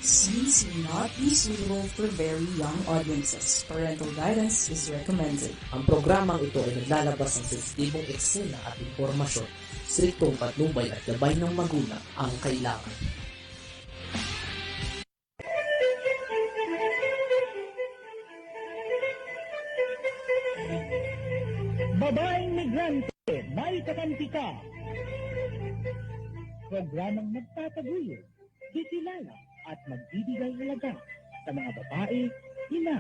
Scenes may not be suitable for very young audiences. Parental guidance is recommended. Ang programang ito ay naglalabas ng sensitibong eksena at impormasyon. Striktong patnubay at gabay ng magulang ang kailangan. Babaeng migrante, may kakampi ka. Programang magtataguyod, kikilala at magbibigay halaga sa mga babae, ina,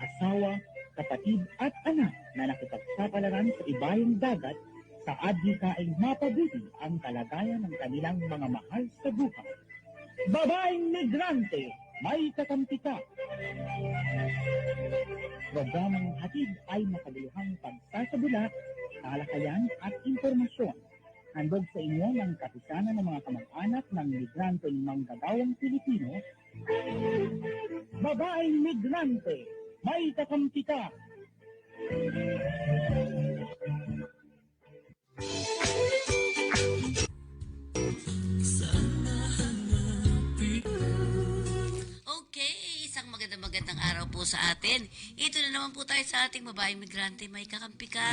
asawa, kapatid at anak na nakipagsapalaran sa ibayong dagat sa adhikaing mapabuti ang kalagayan ng kanilang mga mahal sa buhay. Babaeng migrante, may kakampi ka. Programang hatid ay makabuluhang pagsasabula, talakayan at impormasyon. Handog sa inyo ng kapisanan ng mga kamag-anak ng migranteng manggagawang Pilipino. Babaeng migrante, may kakampi ka. Magandang araw po sa atin. Ito na naman po tayo sa ating babaeng migrante, may kakampi ka.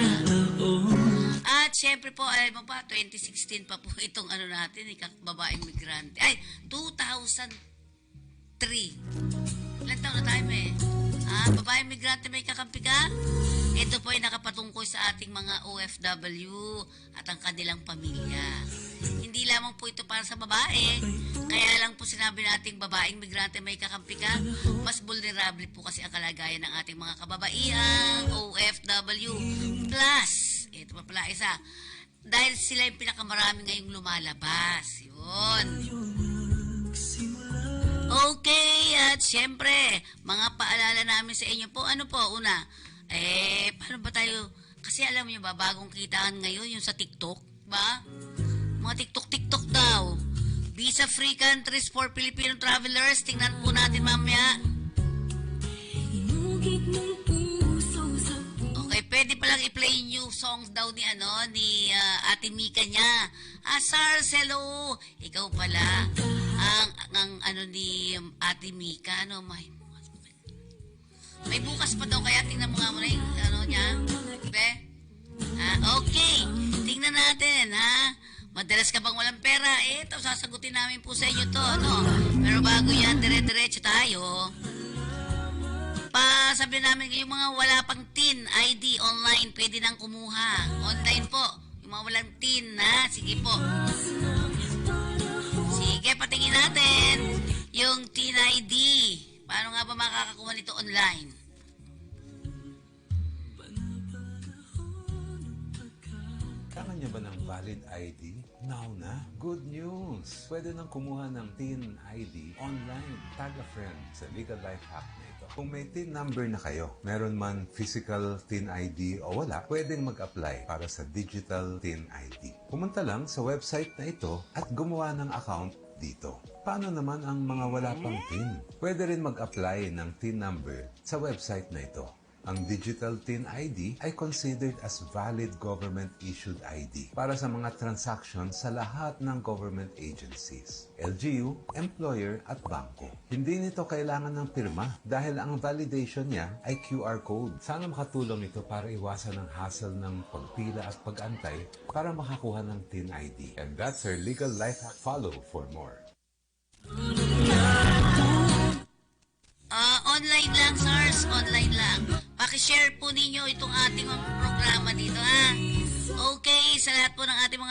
At syempre po, alam mo pa, 2016 pa po itong ano natin, babaeng migrante. Ay, 2003. Ilan taon na tayo babaeng migrante, may kakampi ka? Ito po ay nakapatungkoy sa ating mga OFW at ang kanilang pamilya. Hindi lamang po ito para sa babae. Kaya lang po sinabi nating babaeng migrante may kakampi ka. Mas vulnerable po kasi ang kalagayan ng ating mga kababaihang OFW. Plus, ito pa pala isa, dahil sila yung pinakamarami ngayong lumalabas. Yun. Okay, at syempre, mga paalala namin sa inyo po. Ano po, una, paano ba tayo, kasi alam niyo ba, bagong kitaan ngayon yung sa TikTok, ba? Mga TikTok daw. Visa-free countries for Filipino travelers. Tingnan po natin mamaya. Okay, pwede palang i-play yung songs daw ni Ate Mika niya. SARS, hello. Ikaw pala. Ang ni Ate Mika, may bukas pa daw, kaya tingnan mo nga muna yung niya. Okay. Tingnan natin, Madalas ka bang walang pera? Ito, sasagutin namin po sa inyo to, Pero bago yan, dire-diretso tayo. Sabi namin, yung mga wala pang TIN ID online, pwede nang kumuha. Online po. Yung mga walang TIN, Sige po. Sige, patingin natin. Yung TIN ID. Paano nga ba makakakuha nito online? Kailangan niya ba ng valid ID? Now na. Good news! Pwede nang kumuha ng TIN ID online. Tag a friend sa Legal Life Hack na ito. Kung may TIN number na kayo, meron man physical TIN ID o wala, pwedeng mag-apply para sa digital TIN ID. Pumunta lang sa website na ito at gumawa ng account dito. Paano naman ang mga wala pang TIN? Pwede rin mag-apply ng TIN number sa website na ito. Ang digital TIN ID ay considered as valid government-issued ID para sa mga transactions sa lahat ng government agencies, LGU, employer at bangko. Hindi nito kailangan ng pirma dahil ang validation niya ay QR code. Sana makatulong ito para iwasan ang hassle ng pagpila at pag-antay para makakuha ng TIN ID. And that's our Legal Life Hack. Follow for more. Online lang, SARS. Online lang. Pakishare po ninyo itong ating mga programa dito, Okay, sa lahat po ng ating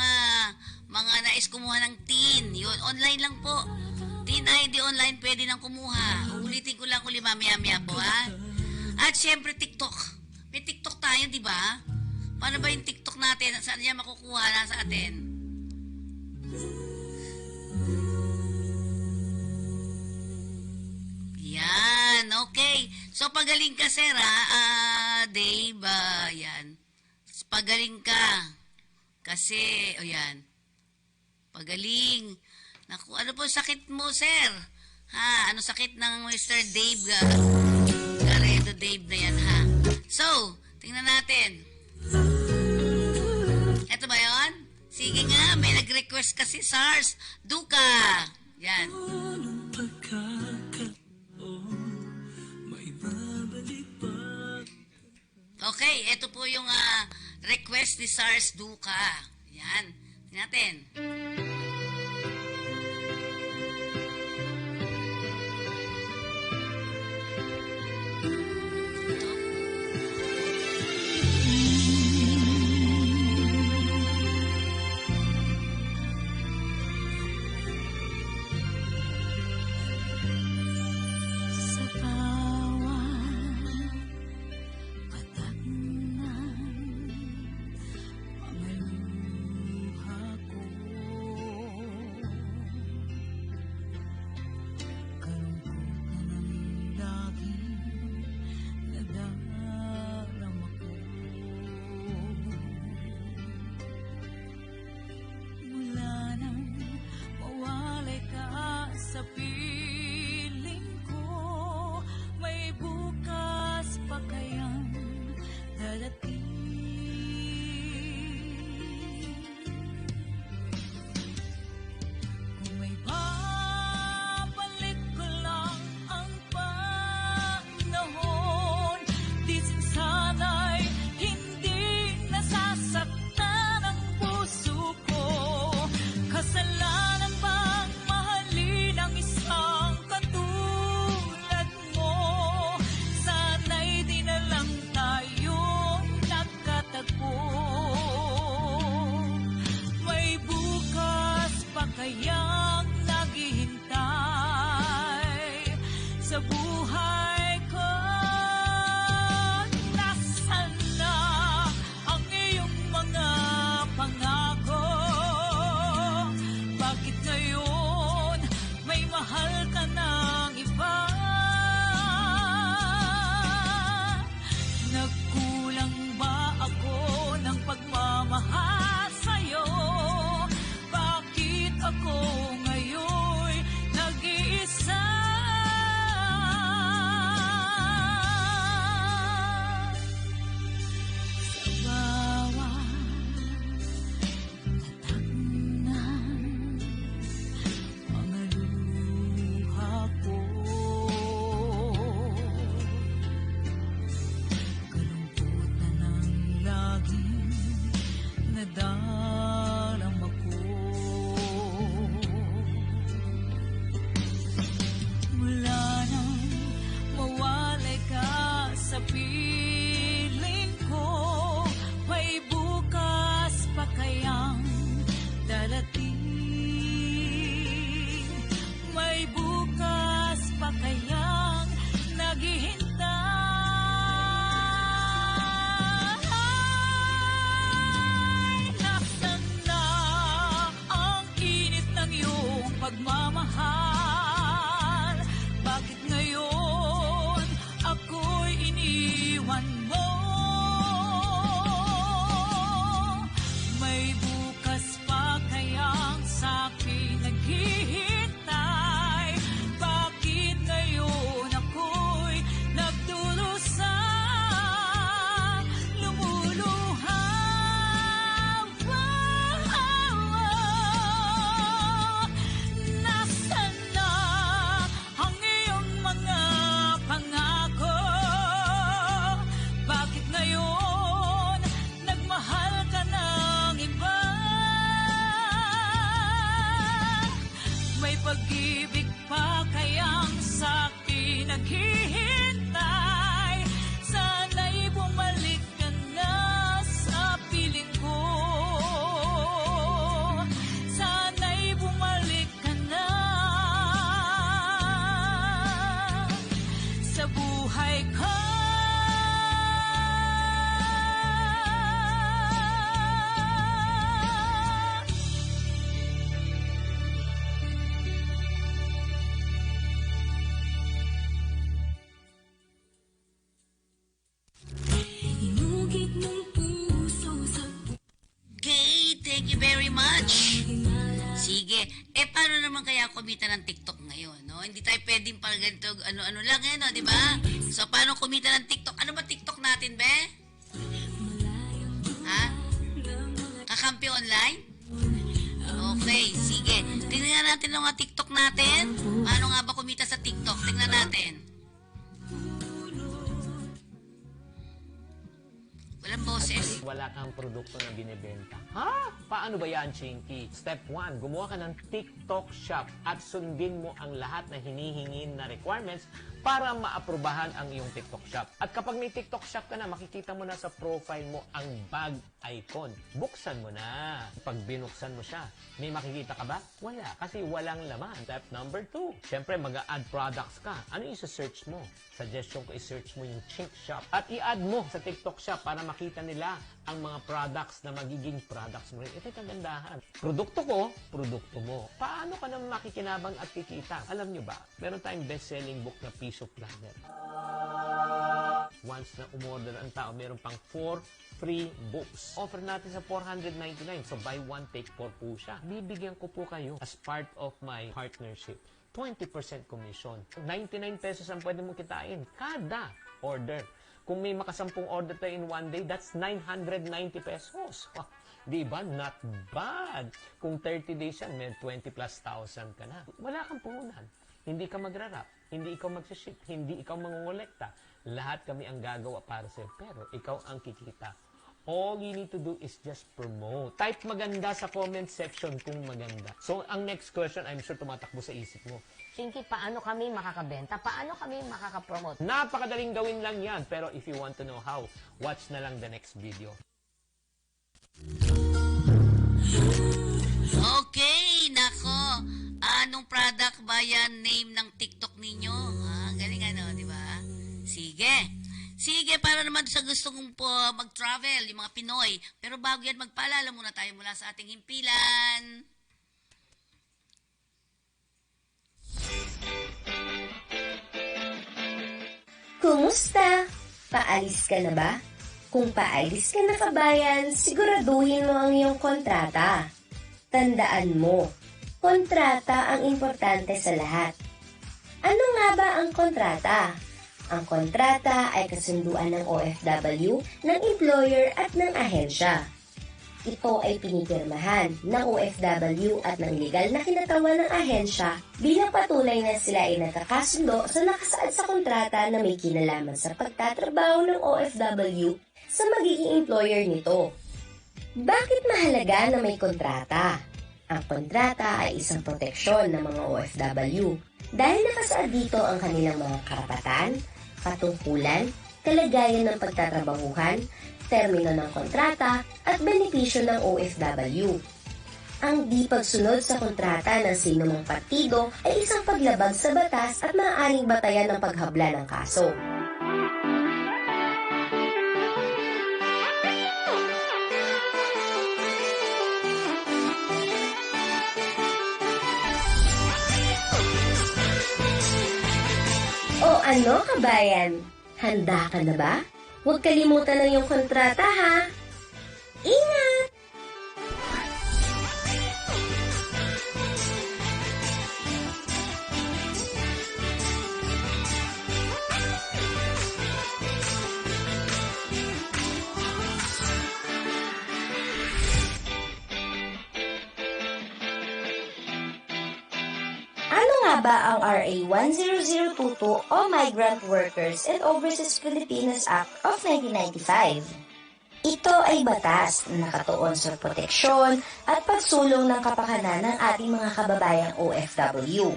mga nais kumuha ng TIN. Yun, online lang po. TIN ID online, pwede nang kumuha. Ulitin ko lang uli mamaya po, At syempre, TikTok. May TikTok tayo, di ba? Paano ba yung TikTok natin? Saan niya makukuha na sa atin? Yan, okay. So, pagaling ka, sir, Dave, yan. Pagaling ka. Kasi, yan. Pagaling. Naku, ano po sakit mo, sir? Ano sakit ng Mr. Dave, Garedo Dave na yan, So, tingnan natin. Eto ba yun? Sige nga, may nag-request kasi, SARS. Duka. Yan. Okay, ito po yung request ni Sars Duca. Yan. Tingnan natin. Sa bawat patak ng mga luha ko, kalungkutan ang laging nadarama ko. Mula nang mawalay ka sa piling ko, may bukas pa kayang darating? Kung may babalik ko lang ang panahon, di sana'y hindi nasasaktan ang puso ko. Kasalanan bang mahalin ang isang katulad mo? Sana'y di na lang tayo nagkatagpo. May bukas pa kayang naghihintay sa buhay ko? Nasaan na ang iyong mga pangako? Bakit ngayon may mahal ka ng iba? Nagkulang ba ako ng pagmamahal sa'yo? Bakit ako ngayon nag-iisa? Sa bawat tatak ng mga luha ko, kalungkutan ang laging nadarama ko. Mula nang mawalay ka sa piling ko, may bukas pa kayang darating? May bukas pa kayang naghihintay? Nasaan na ang init ng iyong pagmamahal? Bakit ngayon ako'y iniwan mo? May bukas pa kayang sa'kin naghihintay? Bakit ngayon ako'y nagdurusa, lumuluha? Nasaan na ang iyong mga pangako? Bakit ngayon nagmahal ka ng iba? May pag-ibig pa kayang sa'kin naghihintay? Sana'y bumalik ka na sa piling ko. Sana'y bumalik ka na sa buhay ko. Inugit ng puso sa Okay, thank you very much. Sige. Paano naman kaya kumita ng TikTok ngayon, no? Hindi tayo pwedeng pala ganito, ano-ano lang, no? Di ba? So, paano kumita ng TikTok? Ano ba TikTok natin, be? Ha? Kakampi online? Okay, sige. Tingnan natin ang mga TikTok natin. Paano nga ba kumita sa TikTok? Tingnan natin. boses. Wala kang produkto na binibenta. Ha? Paano ba yan, Chinky? Step 1, gumawa ka ng TikTok shop at sundin mo ang lahat na hinihingin na requirements para maaprubahan ang iyong TikTok shop. At kapag may TikTok shop ka na, makikita mo na sa profile mo ang bag icon. Buksan mo na. Pag binuksan mo siya, may makikita ka ba? Wala, kasi walang laman. Step number 2, syempre mag-a-add products ka. Ano yung search mo? Suggestion ko i-search mo yung Chink Shop at i-add mo sa TikTok shop para makita nila ang mga products na magiging products mo rin. Ito'y kagandahan. Produkto ko, produkto mo. Paano ka naman makikinabang at kikita? Alam nyo ba, meron tayong best-selling book na Piso Planner. Once na umorder ang tao, meron pang 4 free books. Offer natin sa 499. So, buy one, take 4 po siya. Bibigyan ko po kayo as part of my partnership. 20% commission. 99 pesos ang pwede mong kitain kada order. Kung may makasampung order tayo in one day, that's 990 pesos. Wow. Diba? Not bad. Kung 30 days yan, may 20 plus thousand ka na. Wala kang puhunan. Hindi ka magrarap. Hindi ikaw magsiship. Hindi ikaw mangungolekta. Lahat kami ang gagawa para sa'yo. Pero ikaw ang kikita. All you need to do is just promote. Type maganda sa comment section kung maganda. So, ang next question, I'm sure tumatakbo sa isip mo. Chinky, paano kami makakabenta? Paano kami makakapromote? Napakadaling gawin lang yan. Pero if you want to know how, watch na lang the next video. Okay, nako. Anong product ba yan? Name ng TikTok ninyo? Galing ano, di ba? Sige. Sige, para naman sa gusto kong po mag-travel, yung mga Pinoy. Pero bago yan, magpaalala muna tayo mula sa ating himpilan. Kumusta? Paalis ka na ba? Kung paalis ka na kabayan, siguraduhin mo ang iyong kontrata. Tandaan mo, kontrata ang importante sa lahat. Ano nga ba ang kontrata? Ang kontrata ay kasunduan ng OFW, ng employer at ng ahensya. Ito ay pinipirmahan ng OFW at ng legal na kinatawan ng ahensya bilang patunay na sila ay nakakasundo sa nakasaad sa kontrata na may kinalaman sa pagtatrabaho ng OFW sa magiging employer nito. Bakit mahalaga na may kontrata? Ang kontrata ay isang proteksyon ng mga OFW dahil nakasaad dito ang kanilang mga karapatan, patungkulan, kalagayan ng pagtatrabahuhan, termino ng kontrata, at benepisyo ng OFW. Ang di pagsunod sa kontrata ng sinumang partido ay isang paglabag sa batas at maaaring batayan ng paghabla ng kaso. O ano kabayan? Handa ka na ba? Huwag kalimutan ng iyong kontrata ha! Ingat! Ano nga ba ang RA 10022 o Migrant Workers and Overseas Filipinos Act of 1995? Ito ay batas na nakatuon sa proteksyon at pagsulong ng kapakanan ng ating mga kababayang OFW.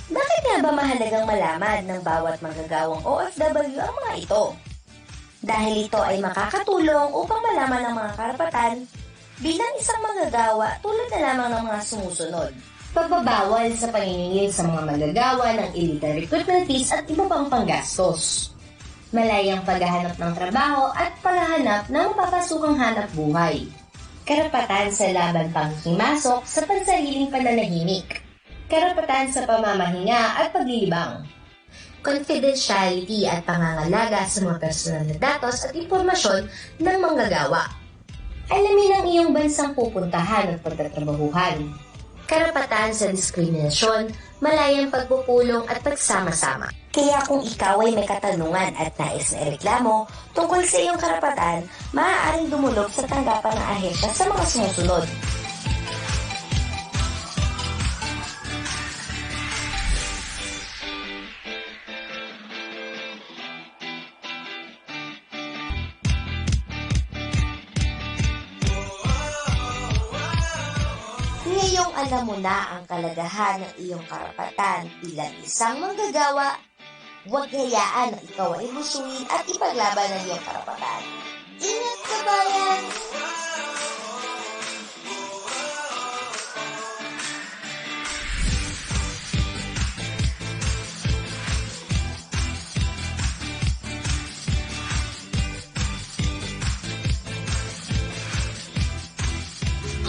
Bakit nga ba mahalagang malaman ng bawat manggagawang OFW ang mga ito? Dahil ito ay makakatulong upang malaman ang mga karapatan bilang isang manggagawa tulad na lamang ng mga sumusunod. Pagbabawal sa paniningil sa mga manggagawa ng illegal recruitment fees at iba pang panggastos. Malayang paghahanap ng trabaho at paghahanap ng mapapasukang hanap buhay. Karapatan sa laban panghimasok sa pansariling pananahimik. Karapatan sa pamamahinga at paglilibang. Confidentiality at pangangalaga sa mga personal na datos at impormasyon ng manggagawa. Alamin ang iyong bansang pupuntahan at pagtatrabahuhan. Karapatan sa diskriminasyon, malayang pagpupulong at pagsama-sama. Kaya kung ikaw ay may katanungan at nais na ireklamo tungkol sa iyong karapatan, maaaring dumulog sa tanggapan ng ahensya sa mga sumusunod. Ngayong alam mo na ang kalagahan ng iyong karapatan bilang isang manggagawa, huwag hayaan na ikaw ay lusuin at ipaglaban ang iyong karapatan. Ingat ka, bayan!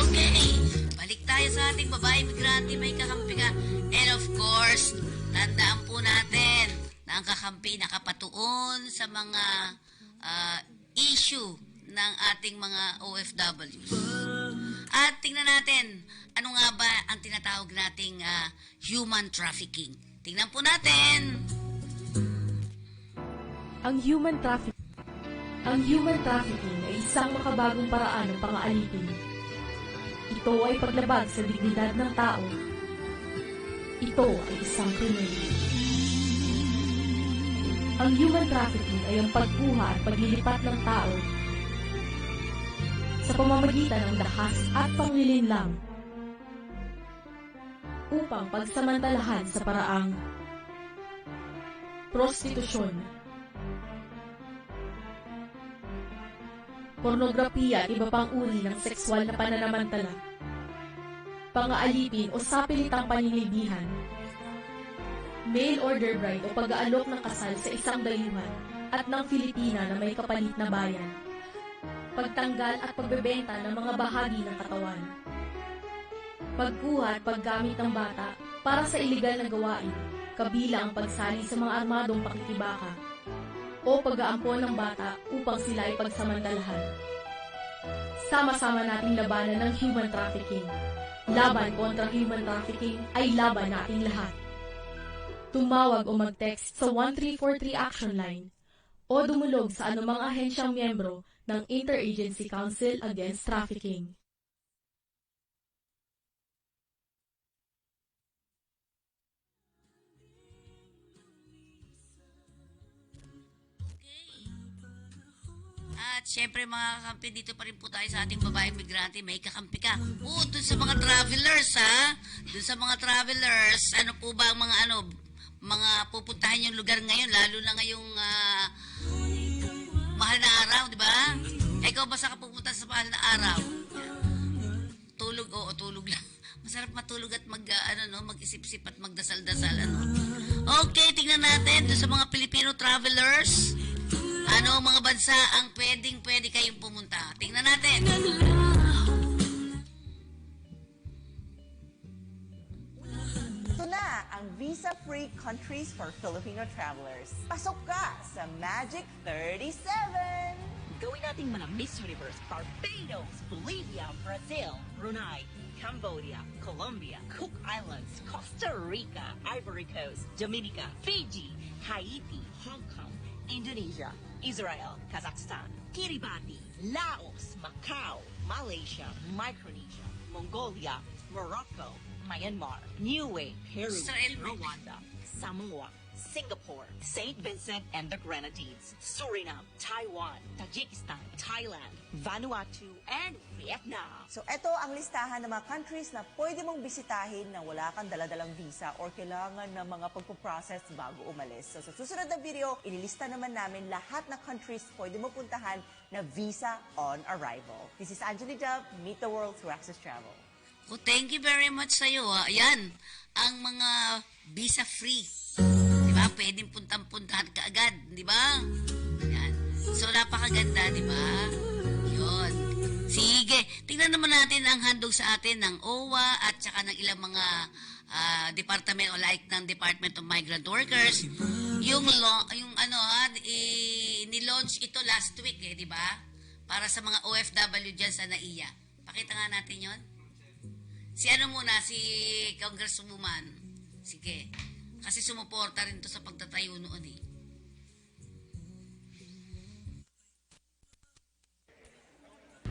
Okay, balik tayo sa ating babae migrante may kakampi ka. And of course, tandaan po natin na ang kakampi nakapatuon sa mga issue ng ating mga OFWs. At tingnan natin, ano nga ba ang tinatawag nating human trafficking. Tingnan po natin. Ang human trafficking ay isang makabagong paraan ng pang-aalipin. Ito ay paglabag sa dignidad ng tao. Ito ay isang krimen. Ang human trafficking ay ang pagkuha at paglilipat ng tao sa pamamagitan ng dahas at panglilinlang upang pagsamantalahan sa paraang prostitusyon, pornografiya at iba pang uri ng sexual na pananamantala, pang-aalipin o sapilitang panlilibihan, mail order bride o pag-aalok ng kasal sa isang dayuhan at ng Filipina na may kapalit na bayan, pagtanggal at pagbebenta ng mga bahagi ng katawan, pagkuha at paggamit ng bata para sa iligal na gawain, kabilang ang pagsali sa mga armadong pakikibaka, o pag-aampon ng bata upang sila ay pagsamantalahan. Sama-sama nating labanan ng human trafficking. Laban kontra human trafficking ay laban nating lahat. Tumawag o mag-text sa 1343 Action Line o dumulog sa anumang ahensyang miyembro ng Interagency Council Against Trafficking. At syempre mga kakampi, dito pa rin po tayo sa ating babaeng migrante, may kakampi ka. Dun sa mga travelers ha, dun sa mga travelers, ano po ba ang mga pupuntahan yung lugar ngayon, lalo na ngayong mahal na araw, di ba? Ikaw basta ka pupunta sa mahal na araw? Tulog, oo, tulog lang. Masarap matulog at mag-isip-isip at magdasal-dasal, Okay, tingnan natin dun sa mga Filipino travelers. Ano mga bansa ang pwede kayong pumunta? Tingnan natin. Ito na ang visa-free countries for Filipino travelers. Pasok ka sa Magic 37! Gawin nating mga Miss Universe, Barbados, Bolivia, Brazil, Brunei, Cambodia, Colombia, Cook Islands, Costa Rica, Ivory Coast, Dominica, Fiji, Haiti, Hong Kong, Indonesia, Israel, Kazakhstan, Kiribati, Laos, Macau, Malaysia, Micronesia, Mongolia, Morocco, Myanmar, Niue, Peru, Rwanda, Samoa, Singapore, St. Vincent and the Grenadines, Suriname, Taiwan, Tajikistan, Thailand, Vanuatu, and Vietnam. So ito ang listahan ng mga countries na pwede mong bisitahin na wala kang daladalang visa or kailangan ng mga pagpuprocess bago umalis. So sa susunod na video, ililista naman namin lahat na countries pwede mo puntahan na visa on arrival. This is Angeli Dub, Meet the World through Access Travel. Oh, thank you very much sa'yo. Ayan, ang mga visa-free. Diba? Pwedeng puntahan ka agad. Diba? Ayan. So, napakaganda, diba? Yun. Sige. Tingnan naman natin ang handog sa atin ng OWA at saka ng ilang mga department o like ng Department of Migrant Workers. Ni-launch ito last week, diba? Para sa mga OFW dyan sa NAIA. Pakita nga natin yon. Si Congresswoman. Sige. Kasi sumuporta rin to sa pagtatayo noon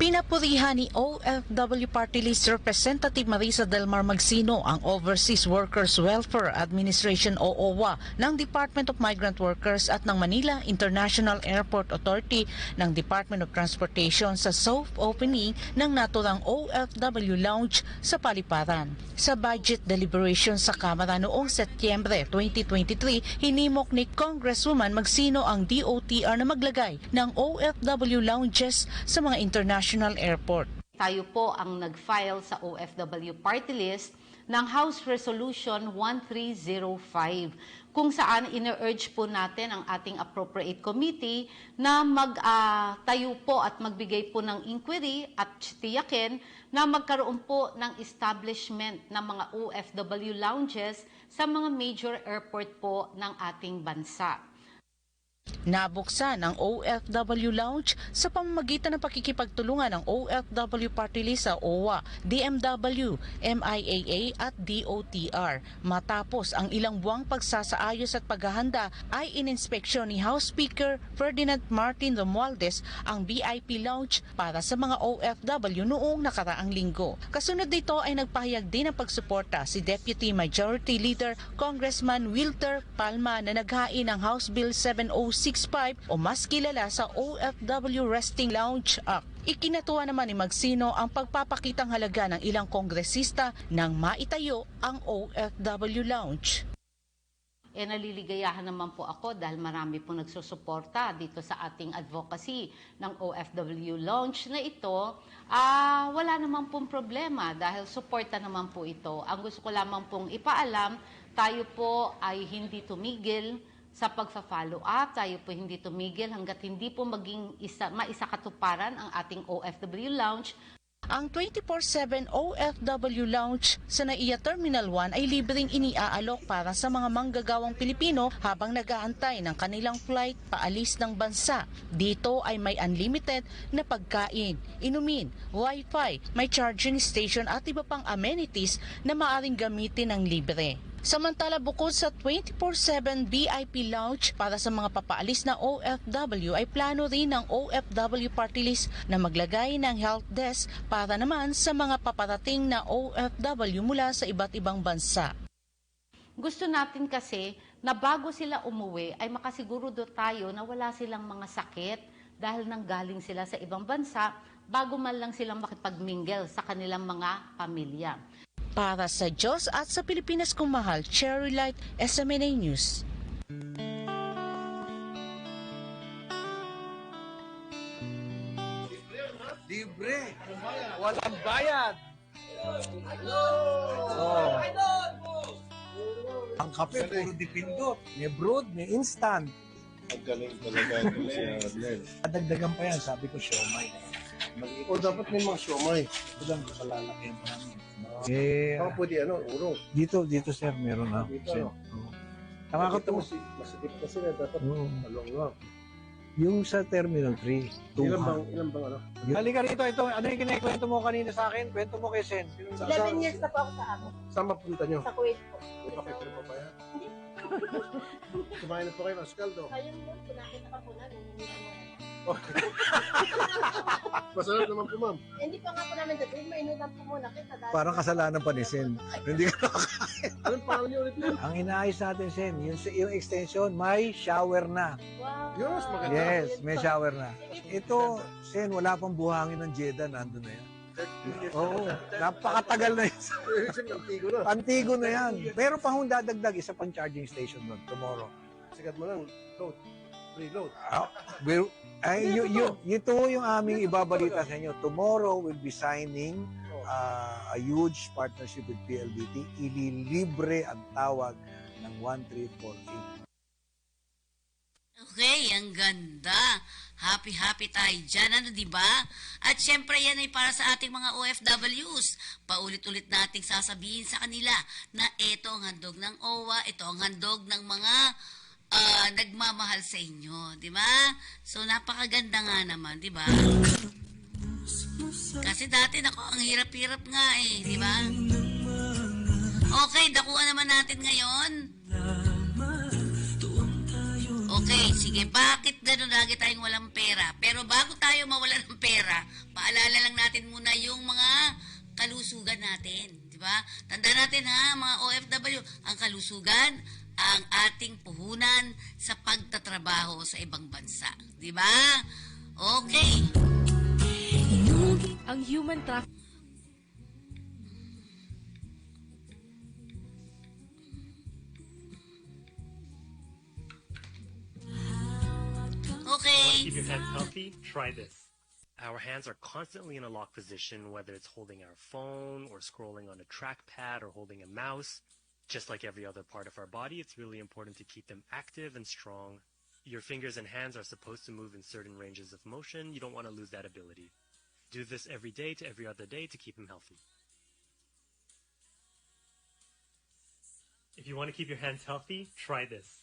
Pinapurihan ni OFW Party List Representative Marisa Delmar Magsino ang Overseas Workers Welfare Administration o OWA ng Department of Migrant Workers at ng Manila International Airport Authority ng Department of Transportation sa soft opening ng naturang OFW Lounge sa Paliparan. Sa budget deliberation sa Kamara noong Setyembre 2023, hinimok ni Congresswoman Magsino ang DOTR na maglagay ng OFW lounges sa mga international airport. Tayo po ang nag-file sa OFW Party List ng House Resolution 1305 kung saan ine-urge po natin ang ating Appropriate Committee na magtayo po at magbigay po ng inquiry at tiyakin na magkaroon po ng establishment ng mga OFW lounges sa mga major airport po ng ating bansa. Nabuksan ang OFW Lounge sa pamamagitan ng pakikipagtulungan ng OFW Party List sa OWA, DMW, MIAA at DOTR. Matapos ang ilang buwang pagsasaayos at paghahanda ay ininspeksyon ni House Speaker Ferdinand Martin Romualdez ang VIP Lounge para sa mga OFW noong nakaraang linggo. Kasunod nito ay nagpahayag din ng pagsuporta si Deputy Majority Leader Congressman Wilter Palma na naghain ng House Bill 7065 o mas kilala sa OFW Resting Lounge Act. Ikinatuwa naman ni Magsino ang pagpapakitang halaga ng ilang kongresista nang maitayo ang OFW Lounge. Naliligayahan naman po ako dahil marami po nagsusuporta dito sa ating advocacy ng OFW Lounge na ito. Wala naman pong problema dahil suporta naman po ito. Ang gusto ko lamang pong ipaalam, tayo po ay hindi tumigil sa pagfa-follow up, tayo po hindi tumigil hanggat hindi po maging maisakatuparan ang ating OFW Lounge. Ang 24/7 OFW Lounge sa NAIA Terminal 1 ay libreng iniaalok para sa mga manggagawang Pilipino habang nag-aantay ng kanilang flight paalis ng bansa. Dito ay may unlimited na pagkain, inumin, wifi, may charging station at iba pang amenities na maaaring gamitin ng libre. Samantala bukod sa 24/7 VIP Lounge para sa mga papaalis na OFW ay plano rin ng OFW Party List na maglagay ng help desk para naman sa mga paparating na OFW mula sa iba't ibang bansa. Gusto natin kasi na bago sila umuwi ay makasigurado tayo na wala silang mga sakit dahil nanggaling sila sa ibang bansa bago man lang silang makipagmingle sa kanilang mga pamilya. Para sa Diyos at sa Pilipinas kong mahal, Cherry Light, SMNA News. Libre! Walang bayad! Ang kape, puro dipindot. May brewed, may instant. Ang galing talaga ito si Arnel. Adagdagan pa yan, sabi ko siomay. O dapat may mga siomay. Ito lang, kalalaki pa namin. Baka pwede urong. Dito sir, meron na. Dito, Nakakatawa. Masikip na sila, dapat malong-long. Yung sa Terminal 3, Ilan bang ano? Halika rito, ito. Ano yung kinikwento mo kanina sa akin? Kwento mo kay Sen. 11 years na po ako sa ako. Saan mapunta nyo? Sa Kuwait po. May pakipin pa ba yan? Kumain na po kayo ng Scaldo. Ayun mo, pinakita ka po na. Masarap naman po, ma'am. Hindi pa nga po namin dati. Mainutan po muna kita. Parang kasalanan pa ni Sen. Hindi ka nakakain. Anong pangalan niyo ulit yun? Ang inaayos natin, Sen, yung extension, may shower na. Wow. Yes, maganda. Yes, may shower na. Ito, Sen, wala pang buhangin ng Jeddah, nandun na yan. Oo, napakatagal na yan. Antigo na. Antigo na yan. Pero pang dadagdag, isa pang charging station doon tomorrow. Sigat mo lang, load. Preload. Ito yung aming ibabalita sa inyo. Tomorrow we'll be signing a huge partnership with PLDT. Ililibre ang tawag ng 1348. Okay, ang ganda. Happy tayo dyan, ano, diba? At syempre yan ay para sa ating mga OFWs. Paulit-ulit nating sasabihin sa kanila na ito ang handog ng OWA, ito ang handog ng mga nagmamahal sa inyo, di ba? So, napakaganda nga naman, di ba? Kasi dati, ang hirap-hirap nga eh, di ba? Okay, dakuan naman natin ngayon. Okay. Okay, sige. Bakit gano'n lagi tayong walang pera? Pero bago tayo mawala ng pera, paalala lang natin muna yung mga kalusugan natin. Diba? Tandaan natin ha, mga OFW, ang kalusugan, ang ating puhunan sa pagtatrabaho sa ibang bansa. Diba? Okay. Ang human trafficking Okay. Keep your hands healthy? Try this. Our hands are constantly in a locked position, whether it's holding our phone or scrolling on a trackpad or holding a mouse. Just like every other part of our body, it's really important to keep them active and strong. Your fingers and hands are supposed to move in certain ranges of motion. You don't want to lose that ability. Do this every day to every other day to keep them healthy. If you want to keep your hands healthy, try this.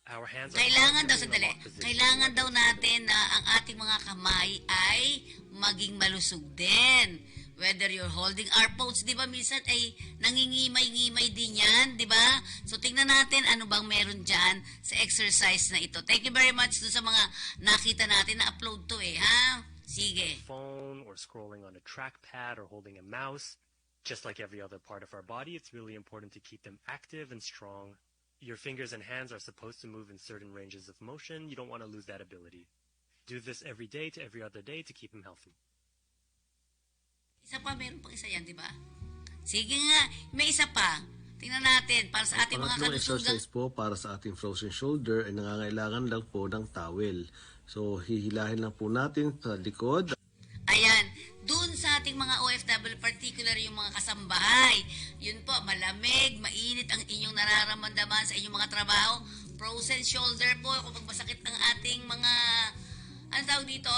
Our hands are Kailangan daw, constantly in a sandali, locked position. kailangan daw natin na ang ating mga kamay ay maging malusog din. Whether you're holding our phones, di ba, minsan ay nangingimay-ngimay din yan, di ba? So, tingnan natin ano bang meron dyan sa exercise na ito. Thank you very much sa mga nakita natin na upload to ha? Sige. Phone or scrolling on a trackpad or holding a mouse. Just like every other part of our body, it's really important to keep them active and strong. Your fingers and hands are supposed to move in certain ranges of motion. You don't want to lose that ability. Do this every day to every other day to keep them healthy. Isa pa, meron pang isa yan, di ba? Sige nga, may isa pa. Tingnan natin, para sa ating mga Pangatlong kalusugan. exercise po para sa ating frozen shoulder ay nangangailangan lang po ng towel. So, hihilahin lang po natin sa likod. Ayan, dun sa ating mga OFW, particular yung mga kasambahay. Yun po, malamig, mainit ang inyong nararamdaman sa inyong mga trabaho. Frozen shoulder po, kung masakit ang ating mga, ano tawag dito?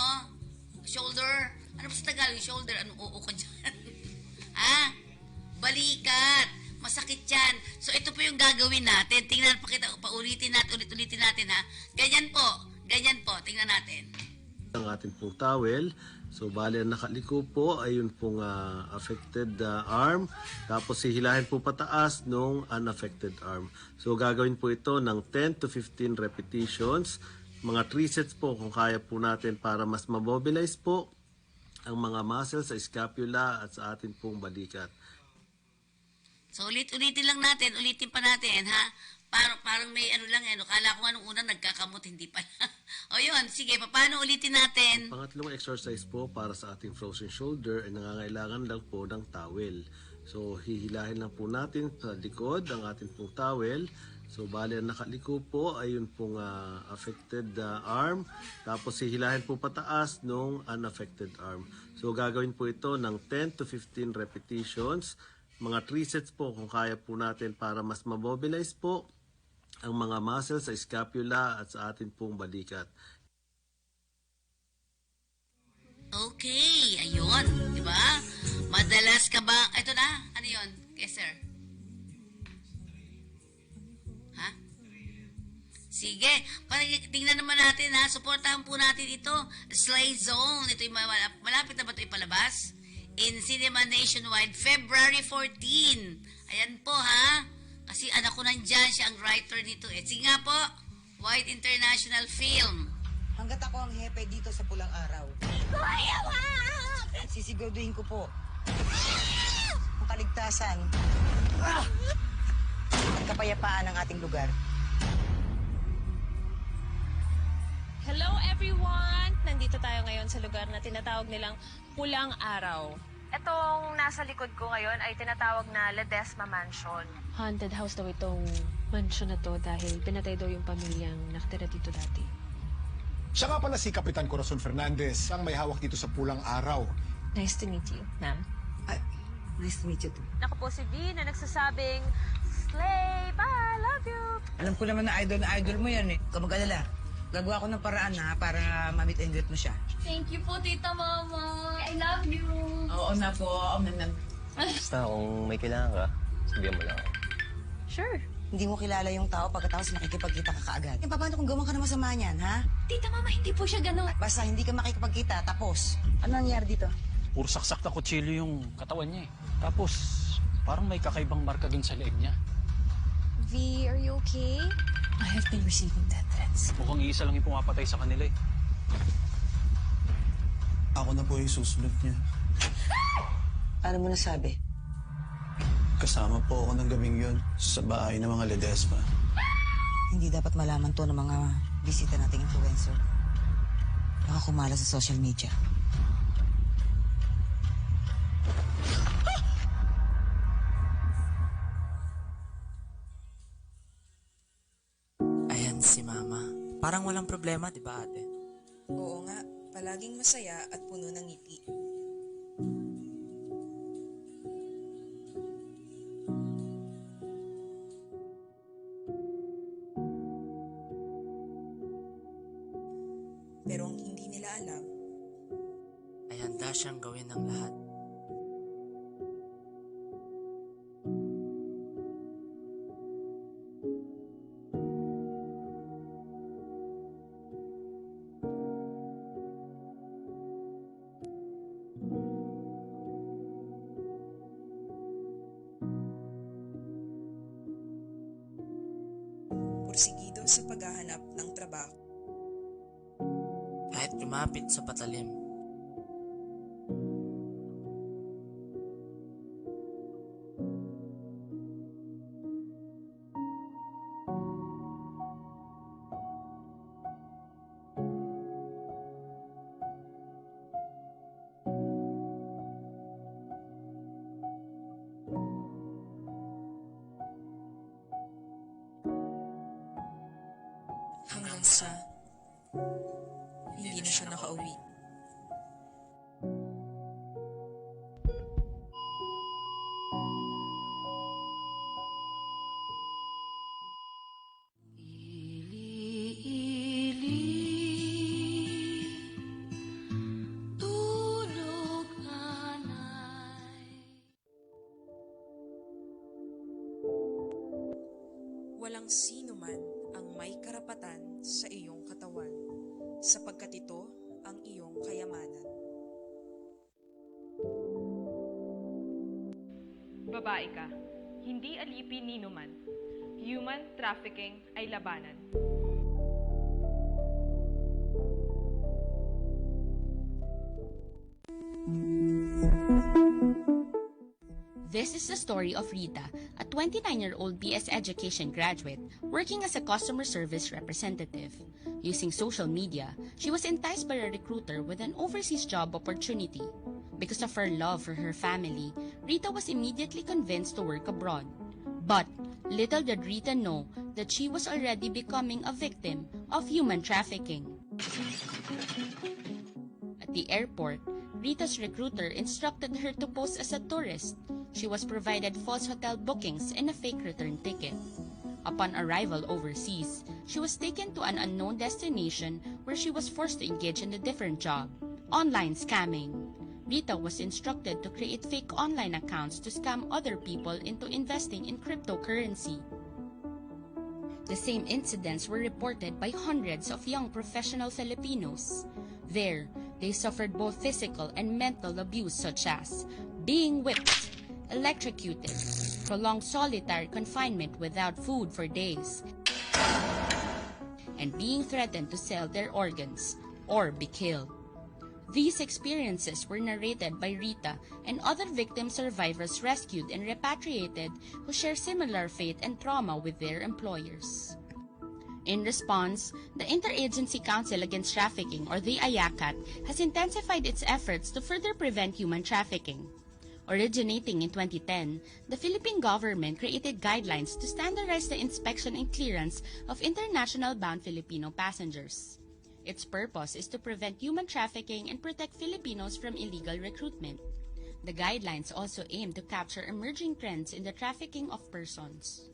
Shoulder? Ano ba sa Tagalog? Shoulder? Anong oo ka dyan? Ha? Balikat. Masakit yan. So, ito po yung gagawin natin. Tingnan, paulitin natin, ulit-ulitin natin ha. Ganyan po. Ganyan po. Tingnan natin. Ang ating pong towel. So, bali ang nakaliko po ay yun pong affected arm. Tapos, hihilahin po pataas nung unaffected arm. So, gagawin po ito ng 10 to 15 repetitions. Mga 3 sets po kung kaya po natin para mas mamobilize po ang mga muscles sa scapula at sa ating pong balikat. So, ulitin lang natin. Ulitin pa natin, ha? Parang may ano lang, kala ko nga nung una nagkakamot, hindi pa. O yun, sige, paano ulitin natin? Pangatlong exercise po para sa ating frozen shoulder ay nangangailangan lang po ng towel. So, hihilahin lang po natin sa likod ang ating pong towel. So, bali ang nakaliko po ay yun pong affected arm. Tapos, hihilahin po pataas nung unaffected arm. So, gagawin po ito ng 10 to 15 repetitions. Mga 3 sets po kung kaya po natin para mas mamobilize po ang mga muscles sa scapula at sa ating pong balikat. Okay, ayun, di ba? Madalas ka ba, ito na, ano yun? Yes, sir. Ha? Sige, tingnan naman natin ha, suportahan po natin ito, Slay Zone, ito yung malapit na ba ito ipalabas? In Cinema Nationwide, February 14. Ayan po ha, kasi anak ko nandyan, siya ang writer nito. Sige nga po, White International Film. Hanggat ako ang hepe dito sa Pulang Araw, sisiguraduhin ko po ang kaligtasan at kapayapaan ng ating lugar. Hello everyone! Nandito tayo ngayon sa lugar na tinatawag nilang Pulang Araw. Itong nasa likod ko ngayon ay tinatawag na Ledesma Mansion. Haunted house daw itong mansion na to dahil pinatay daw yung pamilyang nakatira dito dati. Siya nga pala si Kapitan Corazon Fernandez, ang may hawak dito sa Pulang Araw. Nice to meet you, ma'am. Nice to meet you too. Naku po si V na nagsasabing, Slay, bye, love you! Alam ko naman na idol mo yan eh. Kamag-alala. Gagawa ko ng paraan para ma-meet and greet mo siya. Thank you po, Tita Mama. I love you. Oo na po. Basta kung may kailangan ka, sabihan mo lang ako. Sure. Hindi mo kilala yung tao pagkatapos nakikipagkita ka kaagad. Eh, paano kung gawan ka na masama niyan, ha? Tita Mama, hindi po siya ganun. Basta hindi ka makikipagkita, tapos. Ano nangyari dito? Puro saksak na kutsilyo yung katawan niya eh. Tapos, parang may kakaibang marka dun sa leeg niya. V, are you okay? I have been receiving death threats. Mukhang isa lang yung pumapatay sa kanila eh. Ako na po yung susunod niya. Ano mo nasabi? Kasama po ako ng gabing yun sa bahay ng mga Ledesma. Hindi dapat malaman to ng mga bisita nating influencer. Baka kumala sa social media. Ayan si Mama. Parang walang problema, di ba ate? Oo nga, palaging masaya at puno ng ngiti. Pero ang hindi nila alam, Ay handa siyang gawin ng lahat. porsigido sa paghahanap ng trabaho. Kahit lumapit sa patalim. Hanggang sa hindi na siya nakauwi. Walang sino man ang may karapatan sa iyong katawan, sapagkat ito ang iyong kayamanan. Babae ka, hindi alipin ni numan. Human trafficking ay labanan. This is the story of Rita, a 29-year-old BS Education graduate working as a customer service representative. Using social media, she was enticed by a recruiter with an overseas job opportunity. Because of her love for her family, Rita was immediately convinced to work abroad. But little did Rita know that she was already becoming a victim of human trafficking. At the airport, Rita's recruiter instructed her to pose as a tourist. She was provided false hotel bookings and a fake return ticket. Upon arrival overseas, she was taken to an unknown destination where she was forced to engage in a different job, online scamming. Rita was instructed to create fake online accounts to scam other people into investing in cryptocurrency. The same incidents were reported by hundreds of young professional Filipinos. There, they suffered both physical and mental abuse such as being whipped, electrocuted, prolonged solitary confinement without food for days, and being threatened to sell their organs or be killed. These experiences were narrated by Rita and other victim survivors rescued and repatriated who share similar fate and trauma with their employers. In response, the Interagency Council Against Trafficking, or the IACAT, has intensified its efforts to further prevent human trafficking. Originating in 2010, the Philippine government created guidelines to standardize the inspection and clearance of international-bound Filipino passengers. Its purpose is to prevent human trafficking and protect Filipinos from illegal recruitment. The guidelines also aim to capture emerging trends in the trafficking of persons.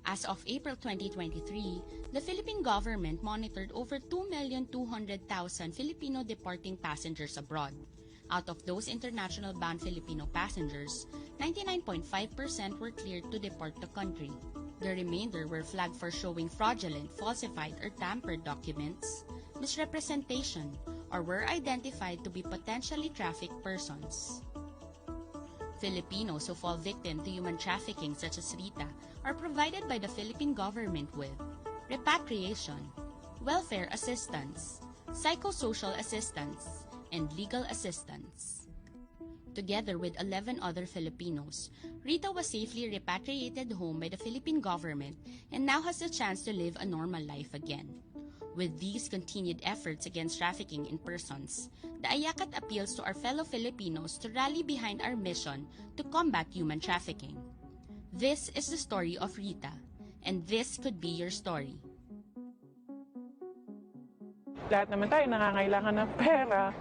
As of April 2023, the Philippine government monitored over 2,200,000 Filipino departing passengers abroad. Out of those international-bound Filipino passengers, 99.5% were cleared to depart the country. The remainder were flagged for showing fraudulent, falsified, or tampered documents, misrepresentation, or were identified to be potentially trafficked persons. Filipinos who fall victim to human trafficking such as Rita are provided by the Philippine government with repatriation, welfare assistance, psychosocial assistance, and legal assistance. Together with 11 other Filipinos, Rita was safely repatriated home by the Philippine government and now has the chance to live a normal life again. With these continued efforts against trafficking in persons, the Ayakat appeals to our fellow Filipinos to rally behind our mission to combat human trafficking. This is the story of Rita, and this could be your story. Lahat naman tayo nangangailangan ng pera.